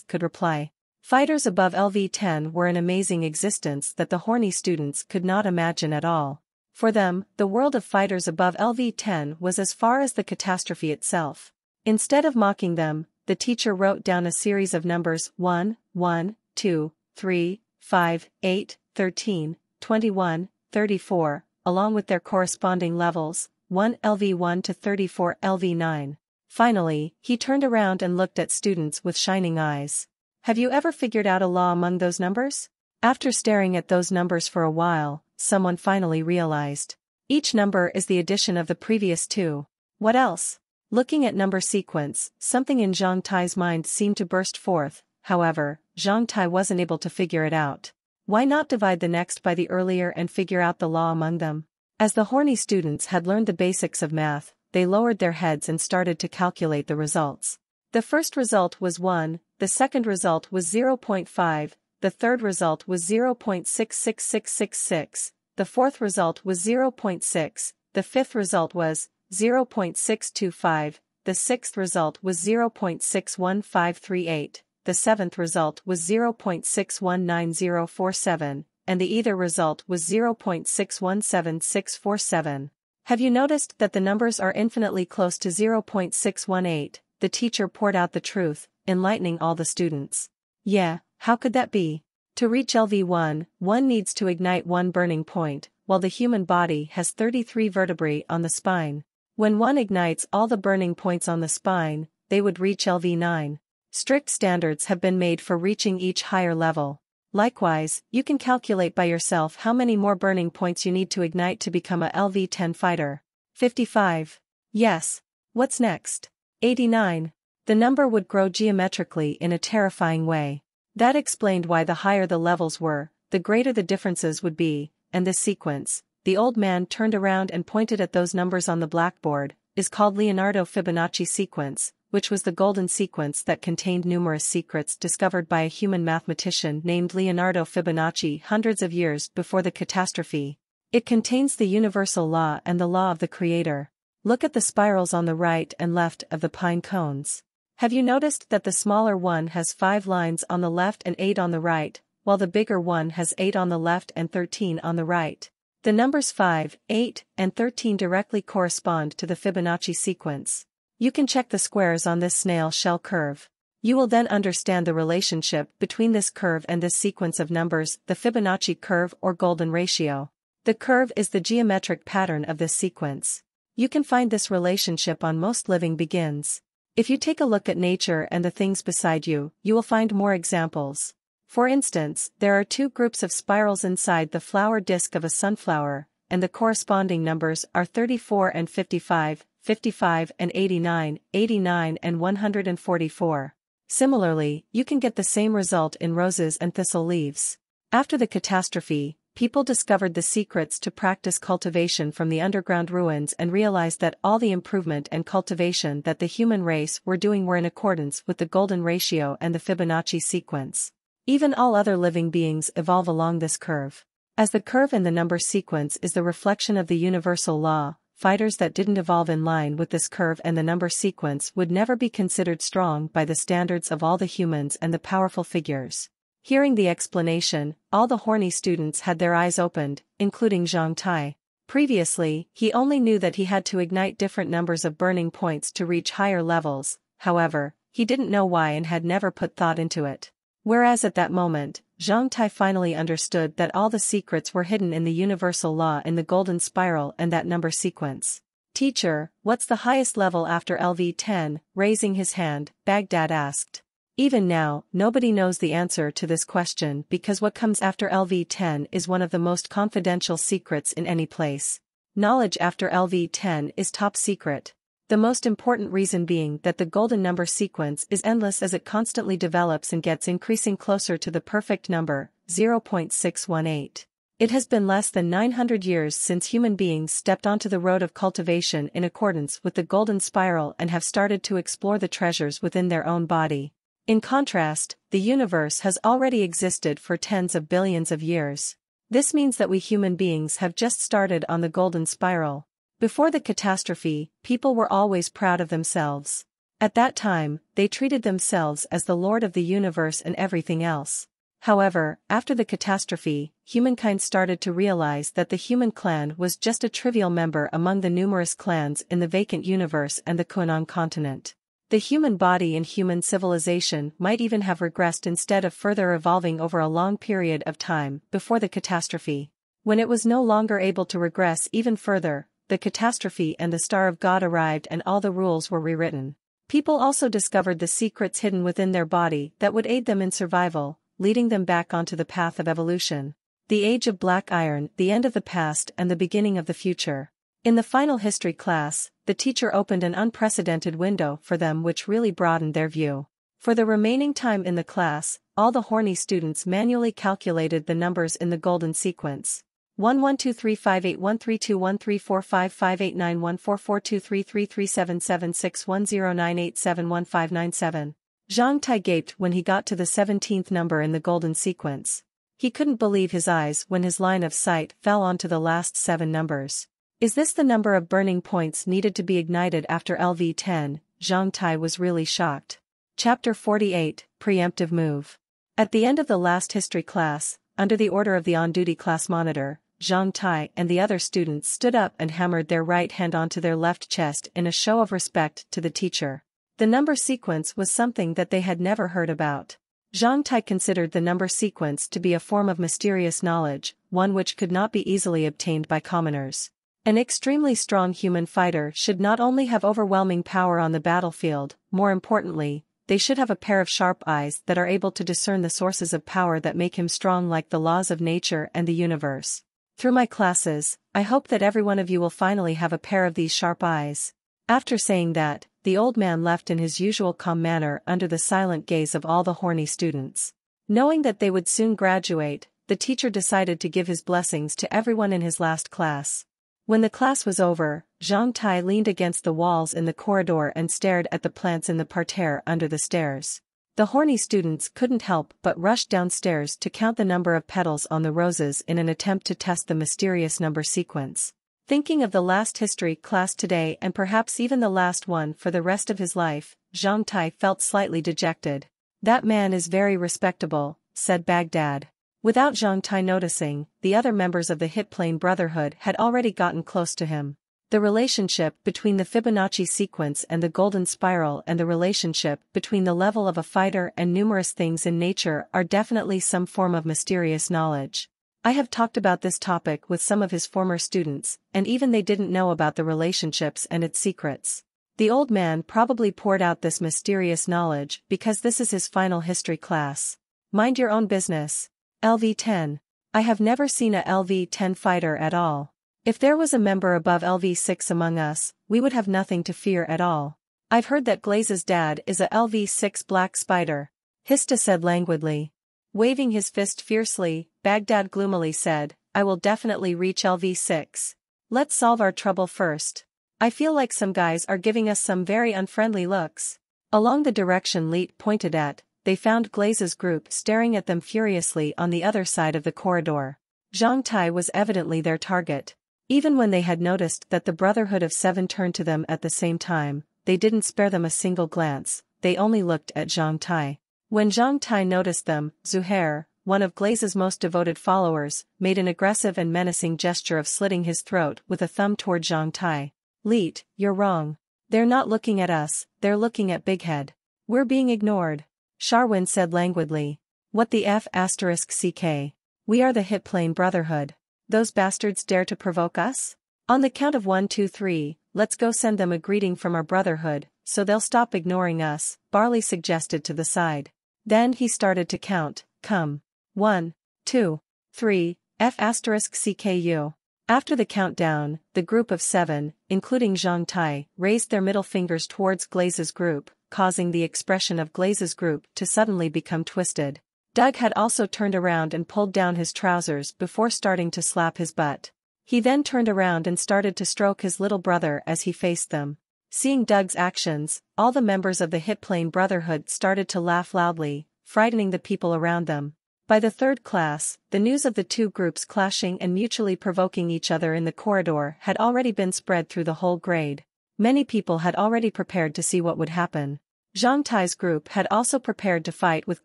could reply. Fighters above LV10 were an amazing existence that the horny students could not imagine at all. For them, the world of fighters above LV10 was as far as the catastrophe itself. Instead of mocking them, the teacher wrote down a series of numbers 1, 1, 2, 3, 5, 8, 13, 21, 34, along with their corresponding levels, 1 LV1 to 34 LV9. Finally, he turned around and looked at students with shining eyes. Have you ever figured out a law among those numbers? After staring at those numbers for a while, someone finally realized. Each number is the addition of the previous two. What else? Looking at number sequence, something in Zhang Tai's mind seemed to burst forth. However, Zhang Tai wasn't able to figure it out. Why not divide the next by the earlier and figure out the law among them? As the horny students had learned the basics of math, they lowered their heads and started to calculate the results. The first result was 1, the second result was 0.5, the third result was 0.66666, the fourth result was 0.6, the fifth result was 0.625, the sixth result was 0.61538, the seventh result was 0.619047, and the either result was 0.617647. Have you noticed that the numbers are infinitely close to 0.618? The teacher poured out the truth, enlightening all the students. Yeah, how could that be? To reach LV1, one needs to ignite one burning point, while the human body has 33 vertebrae on the spine. When one ignites all the burning points on the spine, they would reach LV9. Strict standards have been made for reaching each higher level. Likewise, you can calculate by yourself how many more burning points you need to ignite to become a LV10 fighter. 55. Yes. What's next? 89. The number would grow geometrically in a terrifying way. That explained why the higher the levels were, the greater the differences would be, and this sequence, the old man turned around and pointed at those numbers on the blackboard, is called Leonardo Fibonacci sequence, which was the golden sequence that contained numerous secrets discovered by a human mathematician named Leonardo Fibonacci hundreds of years before the catastrophe. It contains the universal law and the law of the creator. Look at the spirals on the right and left of the pine cones. Have you noticed that the smaller one has 5 lines on the left and 8 on the right, while the bigger one has 8 on the left and 13 on the right? The numbers 5, 8, and 13 directly correspond to the Fibonacci sequence. You can check the squares on this snail shell curve. You will then understand the relationship between this curve and this sequence of numbers, the Fibonacci curve or golden ratio. The curve is the geometric pattern of this sequence. You can find this relationship on most living beings. If you take a look at nature and the things beside you, you will find more examples. For instance, there are 2 groups of spirals inside the flower disk of a sunflower, and the corresponding numbers are 34 and 55, 55 and 89, 89 and 144. Similarly, you can get the same result in roses and thistle leaves. After the catastrophe, people discovered the secrets to practice cultivation from the underground ruins and realized that all the improvement and cultivation that the human race were doing were in accordance with the golden ratio and the Fibonacci sequence. Even all other living beings evolve along this curve. As the curve in the number sequence is the reflection of the universal law, fighters that didn't evolve in line with this curve and the number sequence would never be considered strong by the standards of all the humans and the powerful figures. Hearing the explanation, all the horny students had their eyes opened, including Zhang Tai. Previously, he only knew that he had to ignite different numbers of burning points to reach higher levels, however, he didn't know why and had never put thought into it. Whereas at that moment, Zhang Tai finally understood that all the secrets were hidden in the universal law in the golden spiral and that number sequence. Teacher, what's the highest level after LV10? Raising his hand, Baghdad asked. Even now, nobody knows the answer to this question because what comes after LV10 is one of the most confidential secrets in any place. Knowledge after LV10 is top secret. The most important reason being that the golden number sequence is endless as it constantly develops and gets increasing closer to the perfect number, 0.618. It has been less than 900 years since human beings stepped onto the road of cultivation in accordance with the golden spiral and have started to explore the treasures within their own body. In contrast, the universe has already existed for tens of billions of years. This means that we human beings have just started on the golden spiral. Before the catastrophe, people were always proud of themselves. At that time, they treated themselves as the lord of the universe and everything else. However, after the catastrophe, humankind started to realize that the human clan was just a trivial member among the numerous clans in the vacant universe and the Kuanon continent. The human body and human civilization might even have regressed instead of further evolving over a long period of time before the catastrophe. When it was no longer able to regress even further, the catastrophe and the Star of God arrived and all the rules were rewritten. People also discovered the secrets hidden within their body that would aid them in survival, leading them back onto the path of evolution. The Age of Black Iron, the end of the past and the beginning of the future. In the final history class, the teacher opened an unprecedented window for them which really broadened their view. For the remaining time in the class, all the horny students manually calculated the numbers in the golden sequence. 1123581321345589144233377761098715997. Zhang Tai gaped when he got to the 17th number in the golden sequence. He couldn't believe his eyes when his line of sight fell onto the last 7 numbers. Is this the number of burning points needed to be ignited after LV10? Zhang Tai was really shocked. Chapter 48, Preemptive Move. At the end of the last history class, under the order of the on-duty class monitor, Zhang Tai and the other students stood up and hammered their right hand onto their left chest in a show of respect to the teacher. The number sequence was something that they had never heard about. Zhang Tai considered the number sequence to be a form of mysterious knowledge, one which could not be easily obtained by commoners. An extremely strong human fighter should not only have overwhelming power on the battlefield, more importantly, they should have a pair of sharp eyes that are able to discern the sources of power that make him strong like the laws of nature and the universe. Through my classes, I hope that every one of you will finally have a pair of these sharp eyes. After saying that, the old man left in his usual calm manner under the silent gaze of all the horny students. Knowing that they would soon graduate, the teacher decided to give his blessings to everyone in his last class. When the class was over, Zhang Tai leaned against the walls in the corridor and stared at the plants in the parterre under the stairs. The horny students couldn't help but rush downstairs to count the number of petals on the roses in an attempt to test the mysterious number sequence. Thinking of the last history class today and perhaps even the last one for the rest of his life, Zhang Tai felt slightly dejected. "That man is very respectable," said Baghdad. Without Zhang Tai noticing, the other members of the Hit Plane Brotherhood had already gotten close to him. The relationship between the Fibonacci sequence and the golden spiral and the relationship between the level of a fighter and numerous things in nature are definitely some form of mysterious knowledge. I have talked about this topic with some of his former students, and even they didn't know about the relationships and its secrets. The old man probably poured out this mysterious knowledge because this is his final history class. Mind your own business. LV10. I have never seen a LV10 fighter at all. If there was a member above LV6 among us, we would have nothing to fear at all. I've heard that Glaze's dad is a LV6 black spider, Hista said languidly. Waving his fist fiercely, Baghdad gloomily said, I will definitely reach LV6. Let's solve our trouble first. I feel like some guys are giving us some very unfriendly looks. Along the direction Leet pointed at, they found Glaze's group staring at them furiously on the other side of the corridor. Zhang Tai was evidently their target. Even when they had noticed that the Brotherhood of Seven turned to them at the same time, they didn't spare them a single glance, they only looked at Zhang Tai. When Zhang Tai noticed them, Zuhair, one of Glaze's most devoted followers, made an aggressive and menacing gesture of slitting his throat with a thumb toward Zhang Tai. Leet, you're wrong. They're not looking at us, they're looking at Big Head. We're being ignored. Sharwin said languidly. What the F***ck? We are the Hit Plane Brotherhood. Those bastards dare to provoke us? On the count of 1, 2, 3, let's go send them a greeting from our Brotherhood, so they'll stop ignoring us, Barley suggested to the side. Then he started to count, come. 1, 2, 3, F***CKU. After the countdown, the group of 7, including Zhang Tai, raised their middle fingers towards Glaze's group, causing the expression of Glaze's group to suddenly become twisted. Doug had also turned around and pulled down his trousers before starting to slap his butt. He then turned around and started to stroke his little brother as he faced them. Seeing Doug's actions, all the members of the Hit Plane Brotherhood started to laugh loudly, frightening the people around them. By the third class, the news of the two groups clashing and mutually provoking each other in the corridor had already been spread through the whole grade. Many people had already prepared to see what would happen. Zhang Tai's group had also prepared to fight with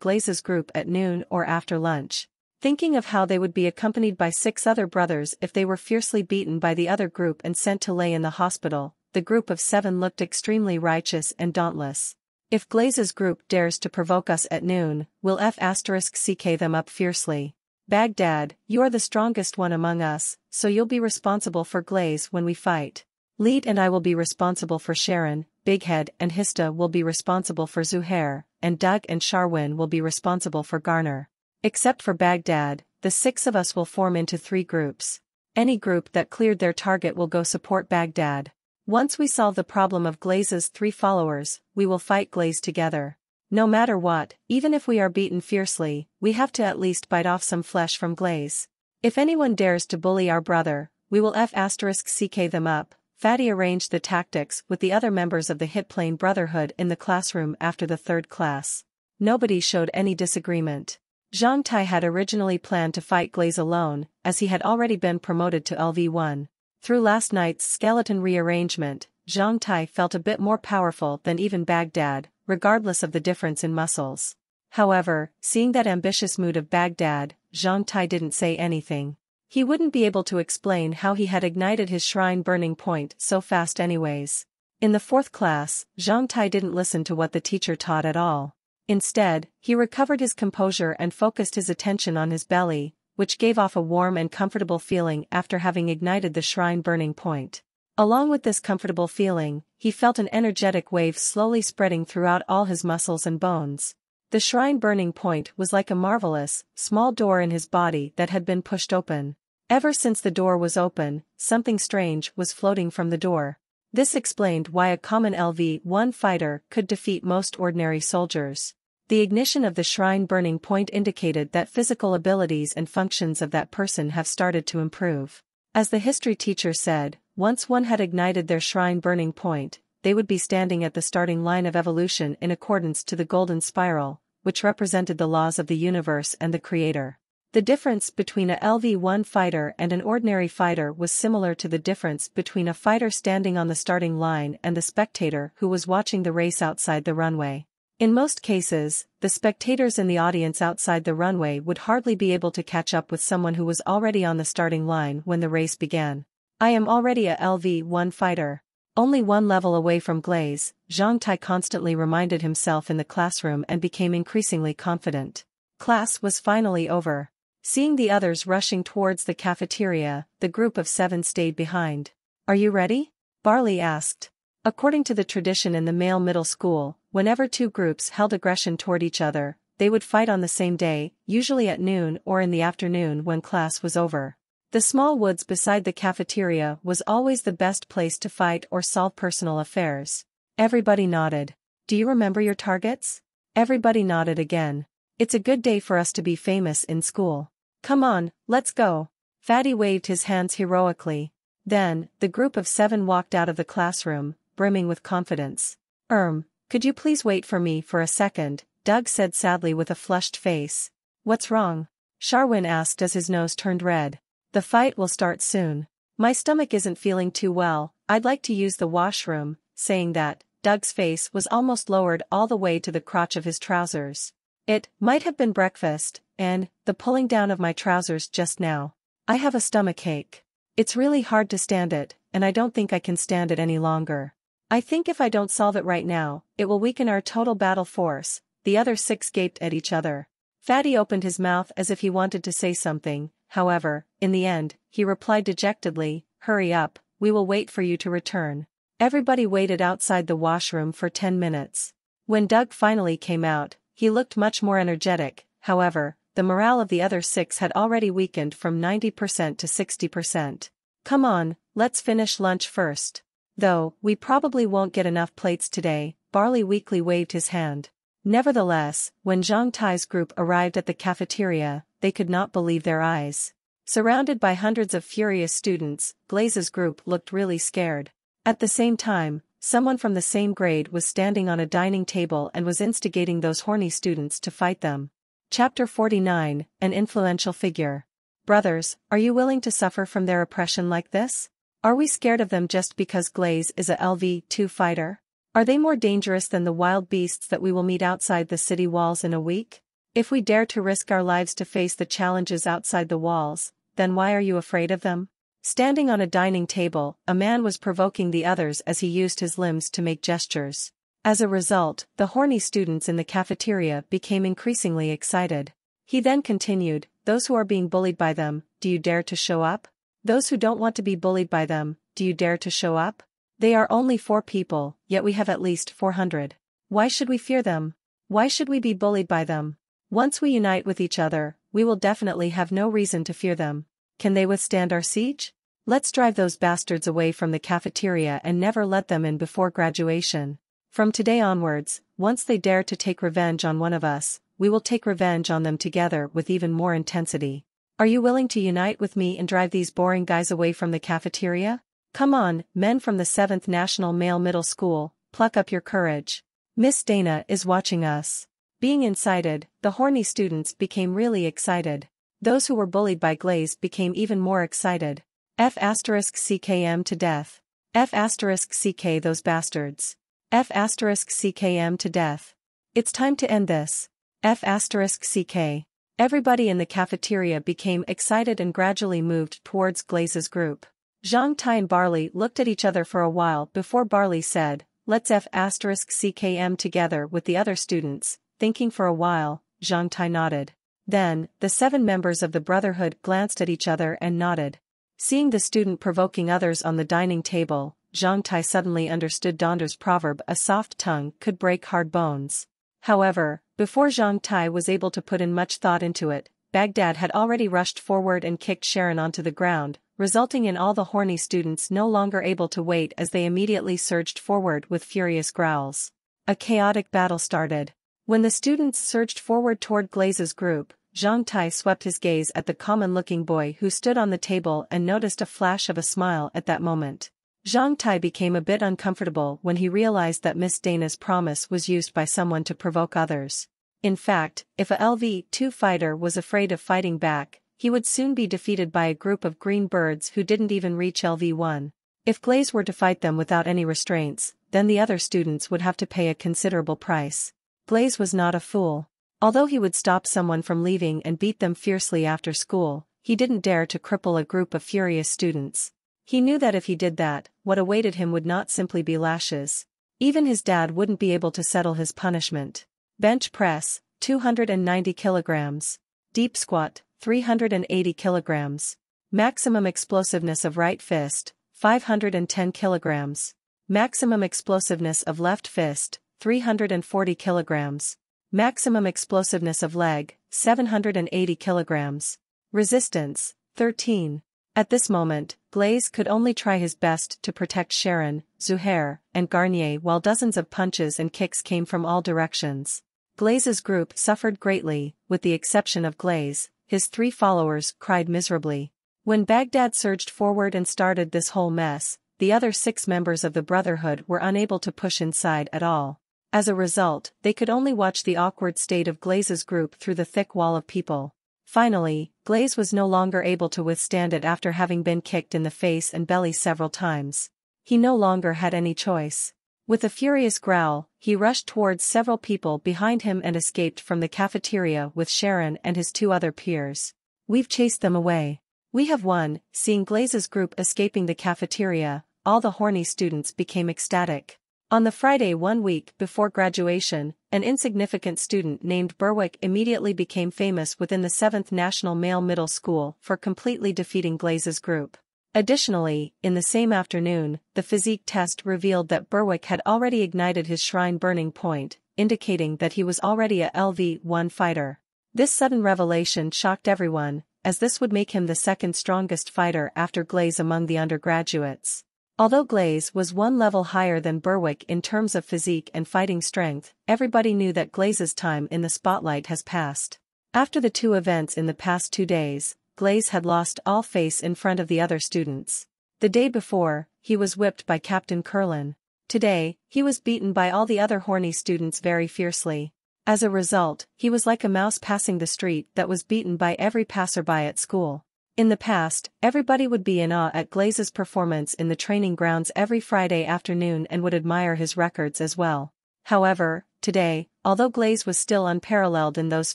Glaze's group at noon or after lunch. Thinking of how they would be accompanied by 6 other brothers if they were fiercely beaten by the other group and sent to lay in the hospital, the group of 7 looked extremely righteous and dauntless. If Glaze's group dares to provoke us at noon, we'll *CK them up fiercely. Baghdad, you are the strongest one among us, so you'll be responsible for Glaze when we fight. Leet and I will be responsible for Sharon, Bighead and Hista will be responsible for Zuhair, and Doug and Sharwin will be responsible for Garner. Except for Baghdad, the 6 of us will form into 3 groups. Any group that cleared their target will go support Baghdad. Once we solve the problem of Glaze's 3 followers, we will fight Glaze together. No matter what, even if we are beaten fiercely, we have to at least bite off some flesh from Glaze. If anyone dares to bully our brother, we will *CK them up. Fatty arranged the tactics with the other members of the Hit Plane Brotherhood in the classroom after the third class. Nobody showed any disagreement. Zhang Tai had originally planned to fight Glaze alone, as he had already been promoted to LV1. Through last night's skeleton rearrangement, Zhang Tai felt a bit more powerful than even Baghdad, regardless of the difference in muscles. However, seeing that ambitious mood of Baghdad, Zhang Tai didn't say anything. He wouldn't be able to explain how he had ignited his shrine burning point so fast anyways. In the 4th class, Zhang Tai didn't listen to what the teacher taught at all. Instead, he recovered his composure and focused his attention on his belly, which gave off a warm and comfortable feeling after having ignited the shrine burning point. Along with this comfortable feeling, he felt an energetic wave slowly spreading throughout all his muscles and bones. The shrine burning point was like a marvelous, small door in his body that had been pushed open. Ever since the door was open, something strange was floating from the door. This explained why a common LV-1 fighter could defeat most ordinary soldiers. The ignition of the shrine burning point indicated that physical abilities and functions of that person have started to improve. As the history teacher said, once one had ignited their shrine burning point, they would be standing at the starting line of evolution in accordance to the golden spiral, which represented the laws of the universe and the creator. The difference between a LV-1 fighter and an ordinary fighter was similar to the difference between a fighter standing on the starting line and the spectator who was watching the race outside the runway. In most cases, the spectators in the audience outside the runway would hardly be able to catch up with someone who was already on the starting line when the race began. I am already a LV-1 fighter. Only one level away from Glaze, Zhang Tai constantly reminded himself in the classroom and became increasingly confident. Class was finally over. Seeing the others rushing towards the cafeteria, the group of 7 stayed behind. Are you ready? Barley asked. According to the tradition in the male middle school, whenever 2 groups held aggression toward each other, they would fight on the same day, usually at noon or in the afternoon when class was over. The small woods beside the cafeteria was always the best place to fight or solve personal affairs. Everybody nodded. Do you remember your targets? Everybody nodded again. It's a good day for us to be famous in school. Come on, let's go. Fatty waved his hands heroically. Then, the group of 7 walked out of the classroom, brimming with confidence. Could you please wait for me for a second? Doug said sadly with a flushed face. What's wrong? Sharwin asked as his nose turned red. The fight will start soon. My stomach isn't feeling too well, I'd like to use the washroom. Saying that, Doug's face was almost lowered all the way to the crotch of his trousers. It might have been breakfast, and the pulling down of my trousers just now. I have a stomachache. It's really hard to stand it, and I don't think I can stand it any longer. I think if I don't solve it right now, it will weaken our total battle force. The other 6 gaped at each other. Fatty opened his mouth as if he wanted to say something, however, in the end, he replied dejectedly, hurry up, we will wait for you to return. Everybody waited outside the washroom for 10 minutes. When Doug finally came out, he looked much more energetic, however, the morale of the other 6 had already weakened from 90% to 60%. Come on, let's finish lunch first. Though, we probably won't get enough plates today, Barley weakly waved his hand. Nevertheless, when Zhang Tai's group arrived at the cafeteria, they could not believe their eyes. Surrounded by hundreds of furious students, Glaze's group looked really scared. At the same time, someone from the same grade was standing on a dining table and was instigating those horny students to fight them. Chapter 49, An Influential Figure. Brothers, are you willing to suffer from their oppression like this? Are we scared of them just because Glaze is a LV2 fighter? Are they more dangerous than the wild beasts that we will meet outside the city walls in a week? If we dare to risk our lives to face the challenges outside the walls, then why are you afraid of them? Standing on a dining table, a man was provoking the others as he used his limbs to make gestures. As a result, the horny students in the cafeteria became increasingly excited. He then continued, those who are being bullied by them, do you dare to show up? Those who don't want to be bullied by them, do you dare to show up? They are only 4 people, yet we have at least 400. Why should we fear them? Why should we be bullied by them? Once we unite with each other, we will definitely have no reason to fear them. Can they withstand our siege? Let's drive those bastards away from the cafeteria and never let them in before graduation. From today onwards, once they dare to take revenge on one of us, we will take revenge on them together with even more intensity. Are you willing to unite with me and drive these boring guys away from the cafeteria? Come on, men from the 7th National Male Middle School, pluck up your courage. Miss Dana is watching us. Being incited, the horny students became really excited. Those who were bullied by Glaze became even more excited. F***CKM to death. F***CK those bastards. F***CKM to death. It's time to end this. F***CK. Everybody in the cafeteria became excited and gradually moved towards Glaze's group. Zhang Tai and Barley looked at each other for a while before Barley said, let's F***CKM together with the other students. Thinking for a while, Zhang Tai nodded. Then, the 7 members of the Brotherhood glanced at each other and nodded. Seeing the student provoking others on the dining table, Zhang Tai suddenly understood Donder's proverb, a soft tongue could break hard bones. However, before Zhang Tai was able to put in much thought into it, Baghdad had already rushed forward and kicked Sharon onto the ground, resulting in all the horny students no longer able to wait as they immediately surged forward with furious growls. A chaotic battle started. When the students surged forward toward Glaze's group, Zhang Tai swept his gaze at the common-looking boy who stood on the table and noticed a flash of a smile at that moment. Zhang Tai became a bit uncomfortable when he realized that Miss Dana's promise was used by someone to provoke others. In fact, if a LV2 fighter was afraid of fighting back, he would soon be defeated by a group of green birds who didn't even reach LV1. If Glaze were to fight them without any restraints, then the other students would have to pay a considerable price. Glaze was not a fool. Although he would stop someone from leaving and beat them fiercely after school, he didn't dare to cripple a group of furious students. He knew that if he did that, what awaited him would not simply be lashes. Even his dad wouldn't be able to settle his punishment. Bench press, 290 kilograms. Deep squat, 380 kilograms. Maximum explosiveness of right fist, 510 kilograms. Maximum explosiveness of left fist, 340 kilograms. Maximum explosiveness of leg, 780 kilograms. Resistance, 13. At this moment, Glaze could only try his best to protect Sharon, Zuhair, and Garnier while dozens of punches and kicks came from all directions. Glaze's group suffered greatly, with the exception of Glaze. His 3 followers cried miserably. When Baghdad surged forward and started this whole mess, the other 6 members of the Brotherhood were unable to push inside at all. As a result, they could only watch the awkward state of Glaze's group through the thick wall of people. Finally, Glaze was no longer able to withstand it after having been kicked in the face and belly several times. He no longer had any choice. With a furious growl, he rushed towards several people behind him and escaped from the cafeteria with Sharon and his 2 other peers. We've chased them away. We have won. Seeing Glaze's group escaping the cafeteria, all the horny students became ecstatic. On the Friday 1 week before graduation, an insignificant student named Berwick immediately became famous within the 7th National Male Middle School for completely defeating Glaze's group. Additionally, in the same afternoon, the physique test revealed that Berwick had already ignited his shrine burning point, indicating that he was already a LV1 fighter. This sudden revelation shocked everyone, as this would make him the 2nd strongest fighter after Glaze among the undergraduates. Although Glaze was 1 level higher than Berwick in terms of physique and fighting strength, everybody knew that Glaze's time in the spotlight has passed. After the 2 events in the past 2 days, Glaze had lost all face in front of the other students. The day before, he was whipped by Captain Curlin. Today, he was beaten by all the other horny students very fiercely. As a result, he was like a mouse passing the street that was beaten by every passerby at school. In the past, everybody would be in awe at Glaze's performance in the training grounds every Friday afternoon and would admire his records as well. However, today, although Glaze was still unparalleled in those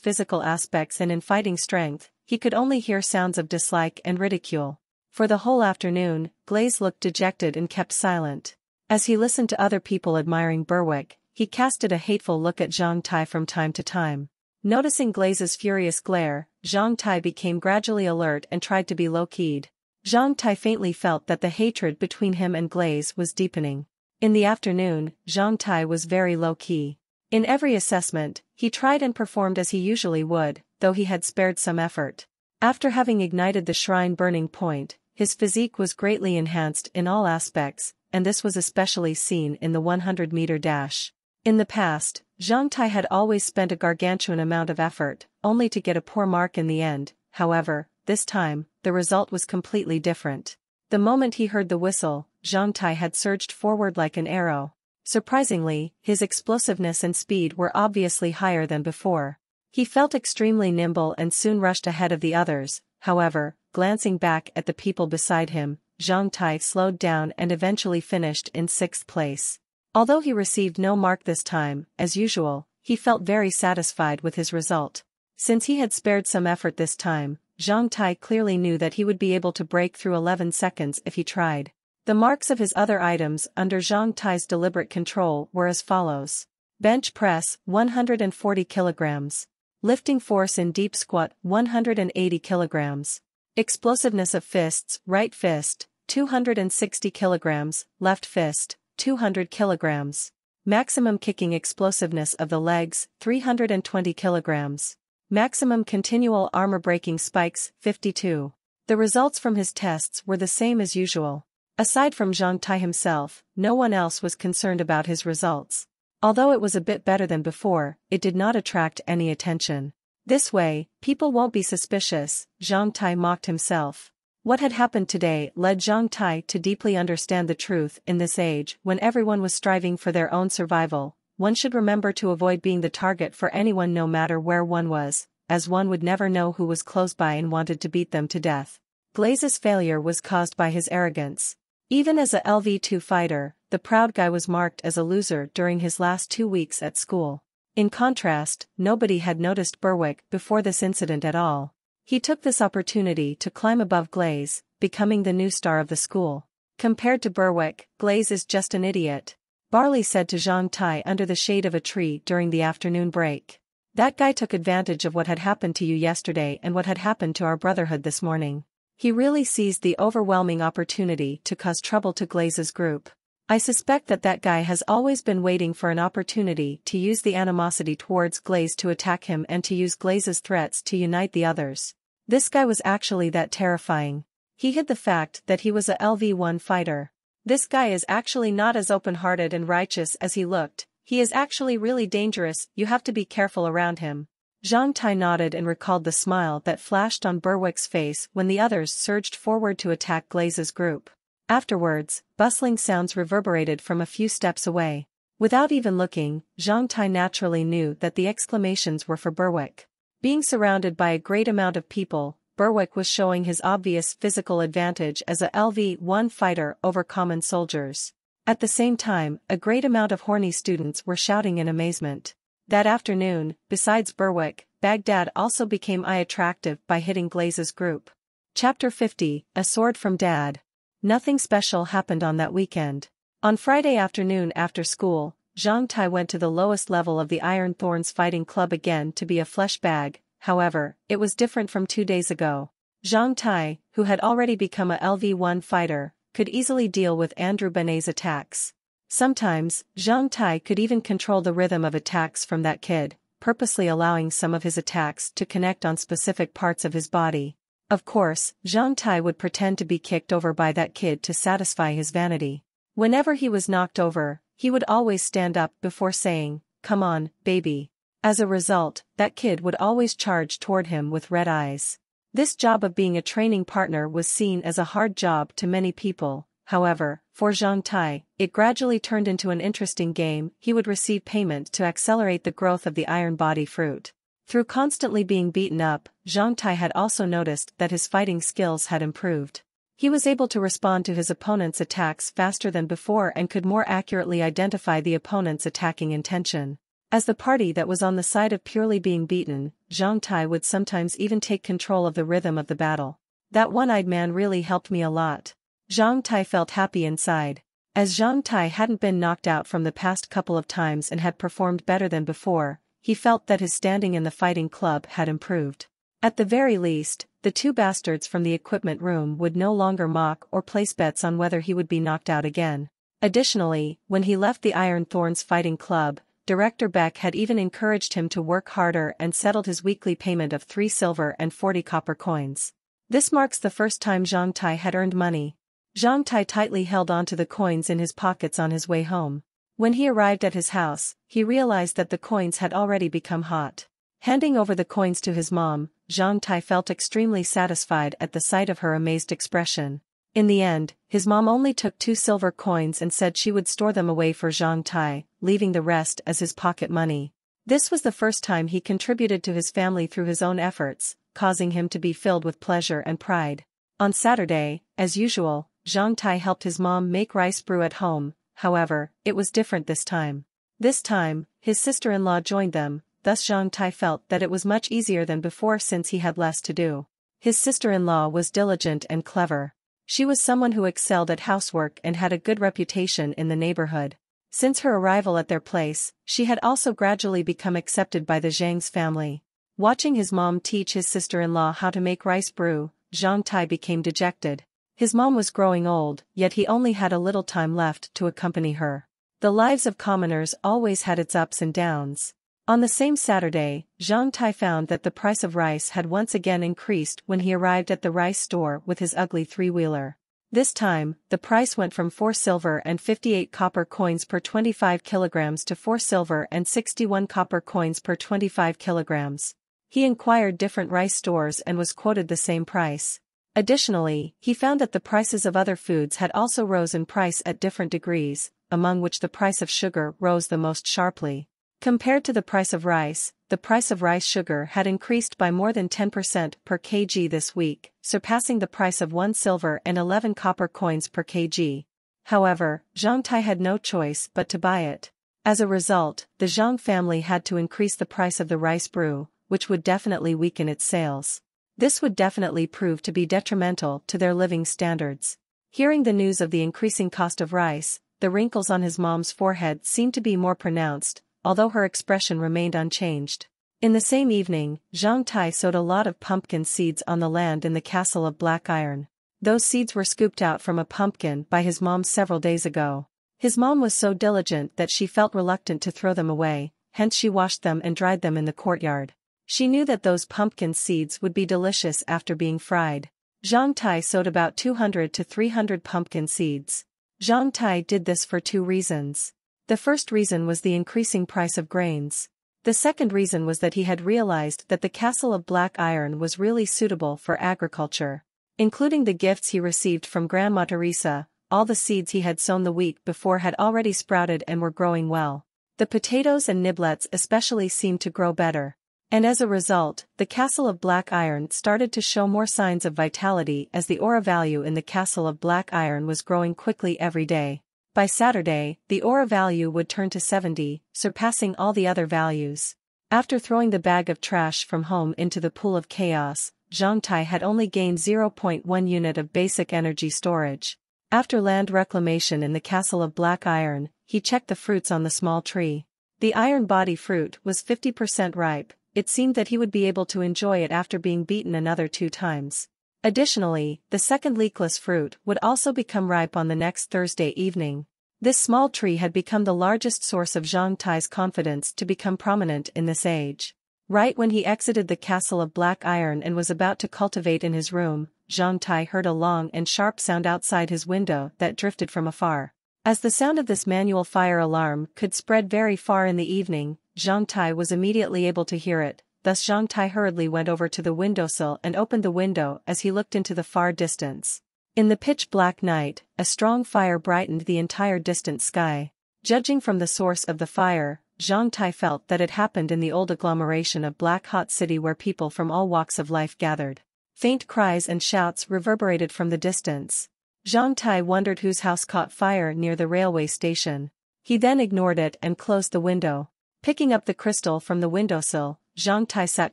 physical aspects and in fighting strength, he could only hear sounds of dislike and ridicule. For the whole afternoon, Glaze looked dejected and kept silent. As he listened to other people admiring Berwick, he casted a hateful look at Zhang Tai from time to time. Noticing Glaze's furious glare, Zhang Tai became gradually alert and tried to be low-keyed. Zhang Tai faintly felt that the hatred between him and Glaze was deepening. In the afternoon, Zhang Tai was very low-key. In every assessment, he tried and performed as he usually would, though he had spared some effort. After having ignited the shrine burning point, his physique was greatly enhanced in all aspects, and this was especially seen in the 100-meter dash. In the past, Zhang Tai had always spent a gargantuan amount of effort, only to get a poor mark in the end. However, this time, the result was completely different. The moment he heard the whistle, Zhang Tai had surged forward like an arrow. Surprisingly, his explosiveness and speed were obviously higher than before. He felt extremely nimble and soon rushed ahead of the others. However, glancing back at the people beside him, Zhang Tai slowed down and eventually finished in 6th place. Although he received no mark this time, as usual, he felt very satisfied with his result. Since he had spared some effort this time, Zhang Tai clearly knew that he would be able to break through 11 seconds if he tried. The marks of his other items under Zhang Tai's deliberate control were as follows. Bench press, 140 kilograms. Lifting force in deep squat, 180 kilograms. Explosiveness of fists, right fist, 260 kilograms, left fist, 200 kilograms. Maximum kicking explosiveness of the legs, 320 kilograms. Maximum continual armor breaking spikes, 52. The results from his tests were the same as usual. Aside from Zhang Tai himself, no one else was concerned about his results. Although it was a bit better than before, it did not attract any attention. This way, people won't be suspicious, Zhang Tai mocked himself. What had happened today led Zhang Tai to deeply understand the truth. In this age, when everyone was striving for their own survival, one should remember to avoid being the target for anyone no matter where one was, as one would never know who was close by and wanted to beat them to death. Glaze's failure was caused by his arrogance. Even as a LV2 fighter, the proud guy was marked as a loser during his last 2 weeks at school. In contrast, nobody had noticed Berwick before this incident at all. He took this opportunity to climb above Glaze, becoming the new star of the school. Compared to Berwick, Glaze is just an idiot, Barley said to Zhang Tai under the shade of a tree during the afternoon break. That guy took advantage of what had happened to you yesterday and what had happened to our brotherhood this morning. He really seized the overwhelming opportunity to cause trouble to Glaze's group. I suspect that guy has always been waiting for an opportunity to use the animosity towards Glaze to attack him and to use Glaze's threats to unite the others. This guy was actually that terrifying. He hid the fact that he was a LV1 fighter. This guy is actually not as open-hearted and righteous as he looked. He is actually really dangerous. You have to be careful around him. Zhang Tai nodded and recalled the smile that flashed on Berwick's face when the others surged forward to attack Glaze's group. Afterwards, bustling sounds reverberated from a few steps away. Without even looking, Zhang Tai naturally knew that the exclamations were for Berwick. Being surrounded by a great amount of people, Berwick was showing his obvious physical advantage as a LV1 fighter over common soldiers. At the same time, a great amount of horny students were shouting in amazement. That afternoon, besides Berwick, Baghdad also became eye-attractive by hitting Glaze's group. Chapter 50, A Sword from Dad. Nothing special happened on that weekend. On Friday afternoon after school, Zhang Tai went to the lowest level of the Iron Thorns Fighting Club again to be a flesh bag. However, it was different from 2 days ago. Zhang Tai, who had already become a LV1 fighter, could easily deal with Andrew Benet's attacks. Sometimes, Zhang Tai could even control the rhythm of attacks from that kid, purposely allowing some of his attacks to connect on specific parts of his body. Of course, Zhang Tai would pretend to be kicked over by that kid to satisfy his vanity. Whenever he was knocked over, he would always stand up before saying, "Come on, baby." As a result, that kid would always charge toward him with red eyes. This job of being a training partner was seen as a hard job to many people, However, for Zhang Tai, it gradually turned into an interesting game. He would receive payment to accelerate the growth of the iron body fruit. Through constantly being beaten up, Zhang Tai had also noticed that his fighting skills had improved. He was able to respond to his opponent's attacks faster than before and could more accurately identify the opponent's attacking intention. As the party that was on the side of purely being beaten, Zhang Tai would sometimes even take control of the rhythm of the battle. That one-eyed man really helped me a lot. Zhang Tai felt happy inside. As Zhang Tai hadn't been knocked out from the past couple of times and had performed better than before, he felt that his standing in the fighting club had improved. At the very least, the two bastards from the equipment room would no longer mock or place bets on whether he would be knocked out again. Additionally, when he left the Iron Thorns fighting club, Director Beck had even encouraged him to work harder and settled his weekly payment of 3 silver and 40 copper coins. This marks the first time Zhang Tai had earned money. Zhang Tai tightly held onto the coins in his pockets on his way home. When he arrived at his house, he realized that the coins had already become hot. Handing over the coins to his mom, Zhang Tai felt extremely satisfied at the sight of her amazed expression. In the end, his mom only took 2 silver coins and said she would store them away for Zhang Tai, leaving the rest as his pocket money. This was the first time he contributed to his family through his own efforts, causing him to be filled with pleasure and pride. On Saturday, as usual, Zhang Tai helped his mom make rice brew at home. However, it was different this time. This time, his sister-in-law joined them, thus Zhang Tai felt that it was much easier than before since he had less to do. His sister-in-law was diligent and clever. She was someone who excelled at housework and had a good reputation in the neighborhood. Since her arrival at their place, she had also gradually become accepted by the Zhang's family. Watching his mom teach his sister-in-law how to make rice brew, Zhang Tai became dejected. His mom was growing old, yet he only had a little time left to accompany her. The lives of commoners always had its ups and downs. On the same Saturday, Zhang Tai found that the price of rice had once again increased when he arrived at the rice store with his ugly 3-wheeler. This time, the price went from 4 silver and 58 copper coins per 25 kilograms to 4 silver and 61 copper coins per 25 kilograms. He inquired different rice stores and was quoted the same price. Additionally, he found that the prices of other foods had also rose in price at different degrees, among which the price of sugar rose the most sharply. Compared to the price of rice sugar had increased by more than 10% per kg this week, surpassing the price of 1 silver and 11 copper coins per kg. However, Zhang Tai had no choice but to buy it. As a result, the Zhang family had to increase the price of the rice brew, which would definitely weaken its sales. This would definitely prove to be detrimental to their living standards. Hearing the news of the increasing cost of rice, the wrinkles on his mom's forehead seemed to be more pronounced, although her expression remained unchanged. In the same evening, Zhang Tai sowed a lot of pumpkin seeds on the land in the castle of Black Iron. Those seeds were scooped out from a pumpkin by his mom several days ago. His mom was so diligent that she felt reluctant to throw them away, hence she washed them and dried them in the courtyard. She knew that those pumpkin seeds would be delicious after being fried. Zhang Tai sowed about 200 to 300 pumpkin seeds. Zhang Tai did this for 2 reasons. The first reason was the increasing price of grains. The second reason was that he had realized that the castle of Black Iron was really suitable for agriculture. Including the gifts he received from Grandma Teresa, all the seeds he had sown the week before had already sprouted and were growing well. The potatoes and niblets especially seemed to grow better. And as a result, the castle of Black Iron started to show more signs of vitality as the aura value in the castle of Black Iron was growing quickly every day. By Saturday, the aura value would turn to 70, surpassing all the other values. After throwing the bag of trash from home into the pool of chaos, Zhang Tai had only gained 0.1 unit of basic energy storage. After land reclamation in the castle of Black Iron, he checked the fruits on the small tree. The iron body fruit was 50% ripe. It seemed that he would be able to enjoy it after being beaten another 2 times. Additionally, the second leafless fruit would also become ripe on the next Thursday evening. This small tree had become the largest source of Zhang Tai's confidence to become prominent in this age. Right when he exited the castle of Black Iron and was about to cultivate in his room, Zhang Tai heard a long and sharp sound outside his window that drifted from afar. As the sound of this manual fire alarm could spread very far in the evening, Zhang Tai was immediately able to hear it. Thus Zhang Tai hurriedly went over to the windowsill and opened the window as he looked into the far distance. In the pitch-black night, a strong fire brightened the entire distant sky. Judging from the source of the fire, Zhang Tai felt that it happened in the old agglomeration of Black Hot City where people from all walks of life gathered. Faint cries and shouts reverberated from the distance. Zhang Tai wondered whose house caught fire near the railway station. He then ignored it and closed the window. Picking up the crystal from the windowsill, Zhang Tai sat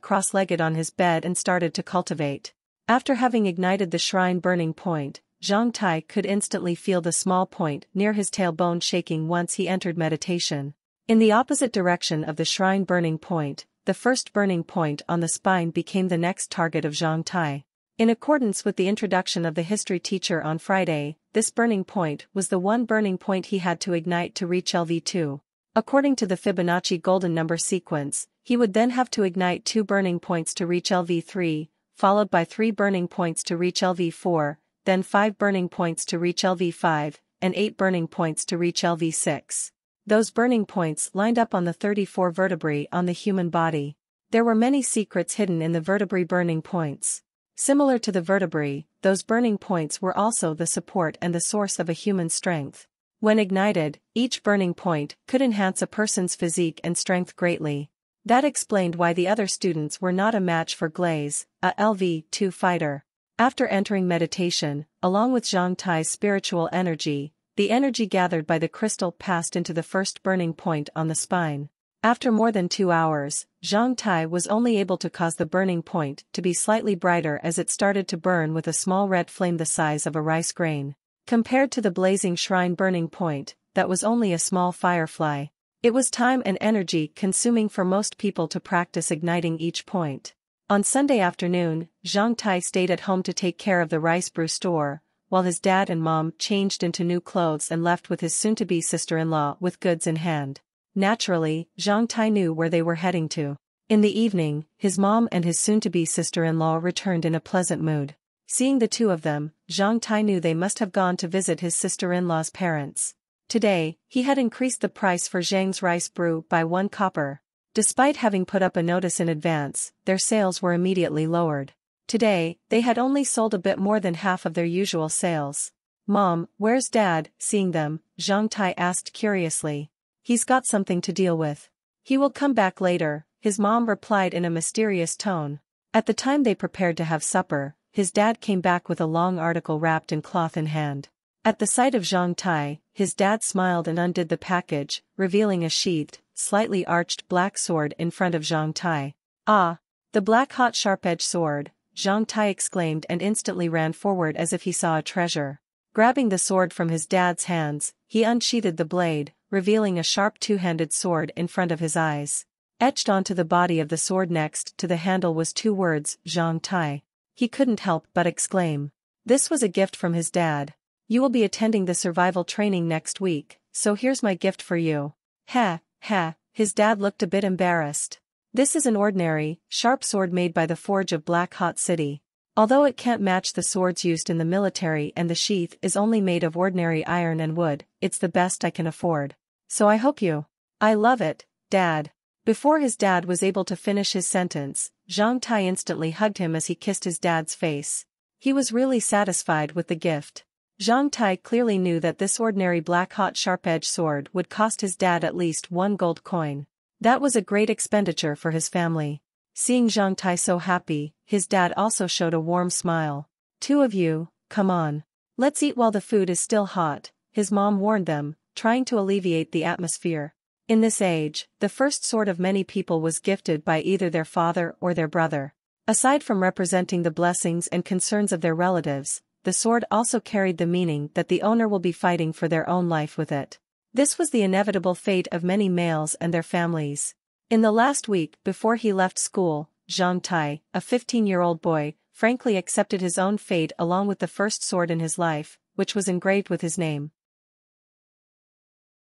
cross-legged on his bed and started to cultivate. After having ignited the shrine burning point, Zhang Tai could instantly feel the small point near his tailbone shaking once he entered meditation. In the opposite direction of the shrine burning point, the first burning point on the spine became the next target of Zhang Tai. In accordance with the introduction of the history teacher on Friday, this burning point was the one burning point he had to ignite to reach LV2. According to the Fibonacci golden number sequence, he would then have to ignite 2 burning points to reach LV3, followed by 3 burning points to reach LV4, then 5 burning points to reach LV5, and 8 burning points to reach LV6. Those burning points lined up on the 34 vertebrae on the human body. There were many secrets hidden in the vertebrae burning points. Similar to the vertebrae, those burning points were also the support and the source of a human's strength. When ignited, each burning point could enhance a person's physique and strength greatly. That explained why the other students were not a match for Glaze, a LV2 fighter. After entering meditation, along with Zhang Tai's spiritual energy, the energy gathered by the crystal passed into the first burning point on the spine. After more than 2 hours, Zhang Tai was only able to cause the burning point to be slightly brighter as it started to burn with a small red flame the size of a rice grain. Compared to the blazing shrine burning point, that was only a small firefly. It was time and energy consuming for most people to practice igniting each point. On Sunday afternoon, Zhang Tai stayed at home to take care of the rice brew store, while his dad and mom changed into new clothes and left with his soon-to-be sister-in-law with goods in hand. Naturally, Zhang Tai knew where they were heading to. In the evening, his mom and his soon-to-be sister-in-law returned in a pleasant mood. Seeing the two of them, Zhang Tai knew they must have gone to visit his sister-in-law's parents. Today, he had increased the price for Zhang's rice brew by 1 copper. Despite having put up a notice in advance, their sales were immediately lowered. Today, they had only sold a bit more than half of their usual sales. "Mom, where's Dad?" Seeing them, Zhang Tai asked curiously. "He's got something to deal with. He will come back later," his mom replied in a mysterious tone. At the time they prepared to have supper, his dad came back with a long article wrapped in cloth in hand. At the sight of Zhang Tai, his dad smiled and undid the package, revealing a sheathed, slightly arched black sword in front of Zhang Tai. "Ah! The black hot sharp-edged sword," Zhang Tai exclaimed and instantly ran forward as if he saw a treasure. Grabbing the sword from his dad's hands, he unsheathed the blade, revealing a sharp 2-handed sword in front of his eyes. Etched onto the body of the sword next to the handle was 2 words, Zhang Tai. He couldn't help but exclaim. This was a gift from his dad. "You will be attending the survival training next week, so here's my gift for you." "Ha, ha," his dad looked a bit embarrassed. "This is an ordinary, sharp sword made by the forge of Black Hot City. Although it can't match the swords used in the military and the sheath is only made of ordinary iron and wood, it's the best I can afford. So I hope you." "I love it, Dad." Before his dad was able to finish his sentence, Zhang Tai instantly hugged him as he kissed his dad's face. He was really satisfied with the gift. Zhang Tai clearly knew that this ordinary black hot sharp-edged sword would cost his dad at least 1 gold coin. That was a great expenditure for his family. Seeing Zhang Tai so happy, his dad also showed a warm smile. "Two of you, come on. Let's eat while the food is still hot," his mom warned them, trying to alleviate the atmosphere. In this age, the first sword of many people was gifted by either their father or their brother. Aside from representing the blessings and concerns of their relatives, the sword also carried the meaning that the owner will be fighting for their own life with it. This was the inevitable fate of many males and their families. In the last week before he left school, Zhang Tai, a 15-year-old boy, frankly accepted his own fate along with the first sword in his life, which was engraved with his name.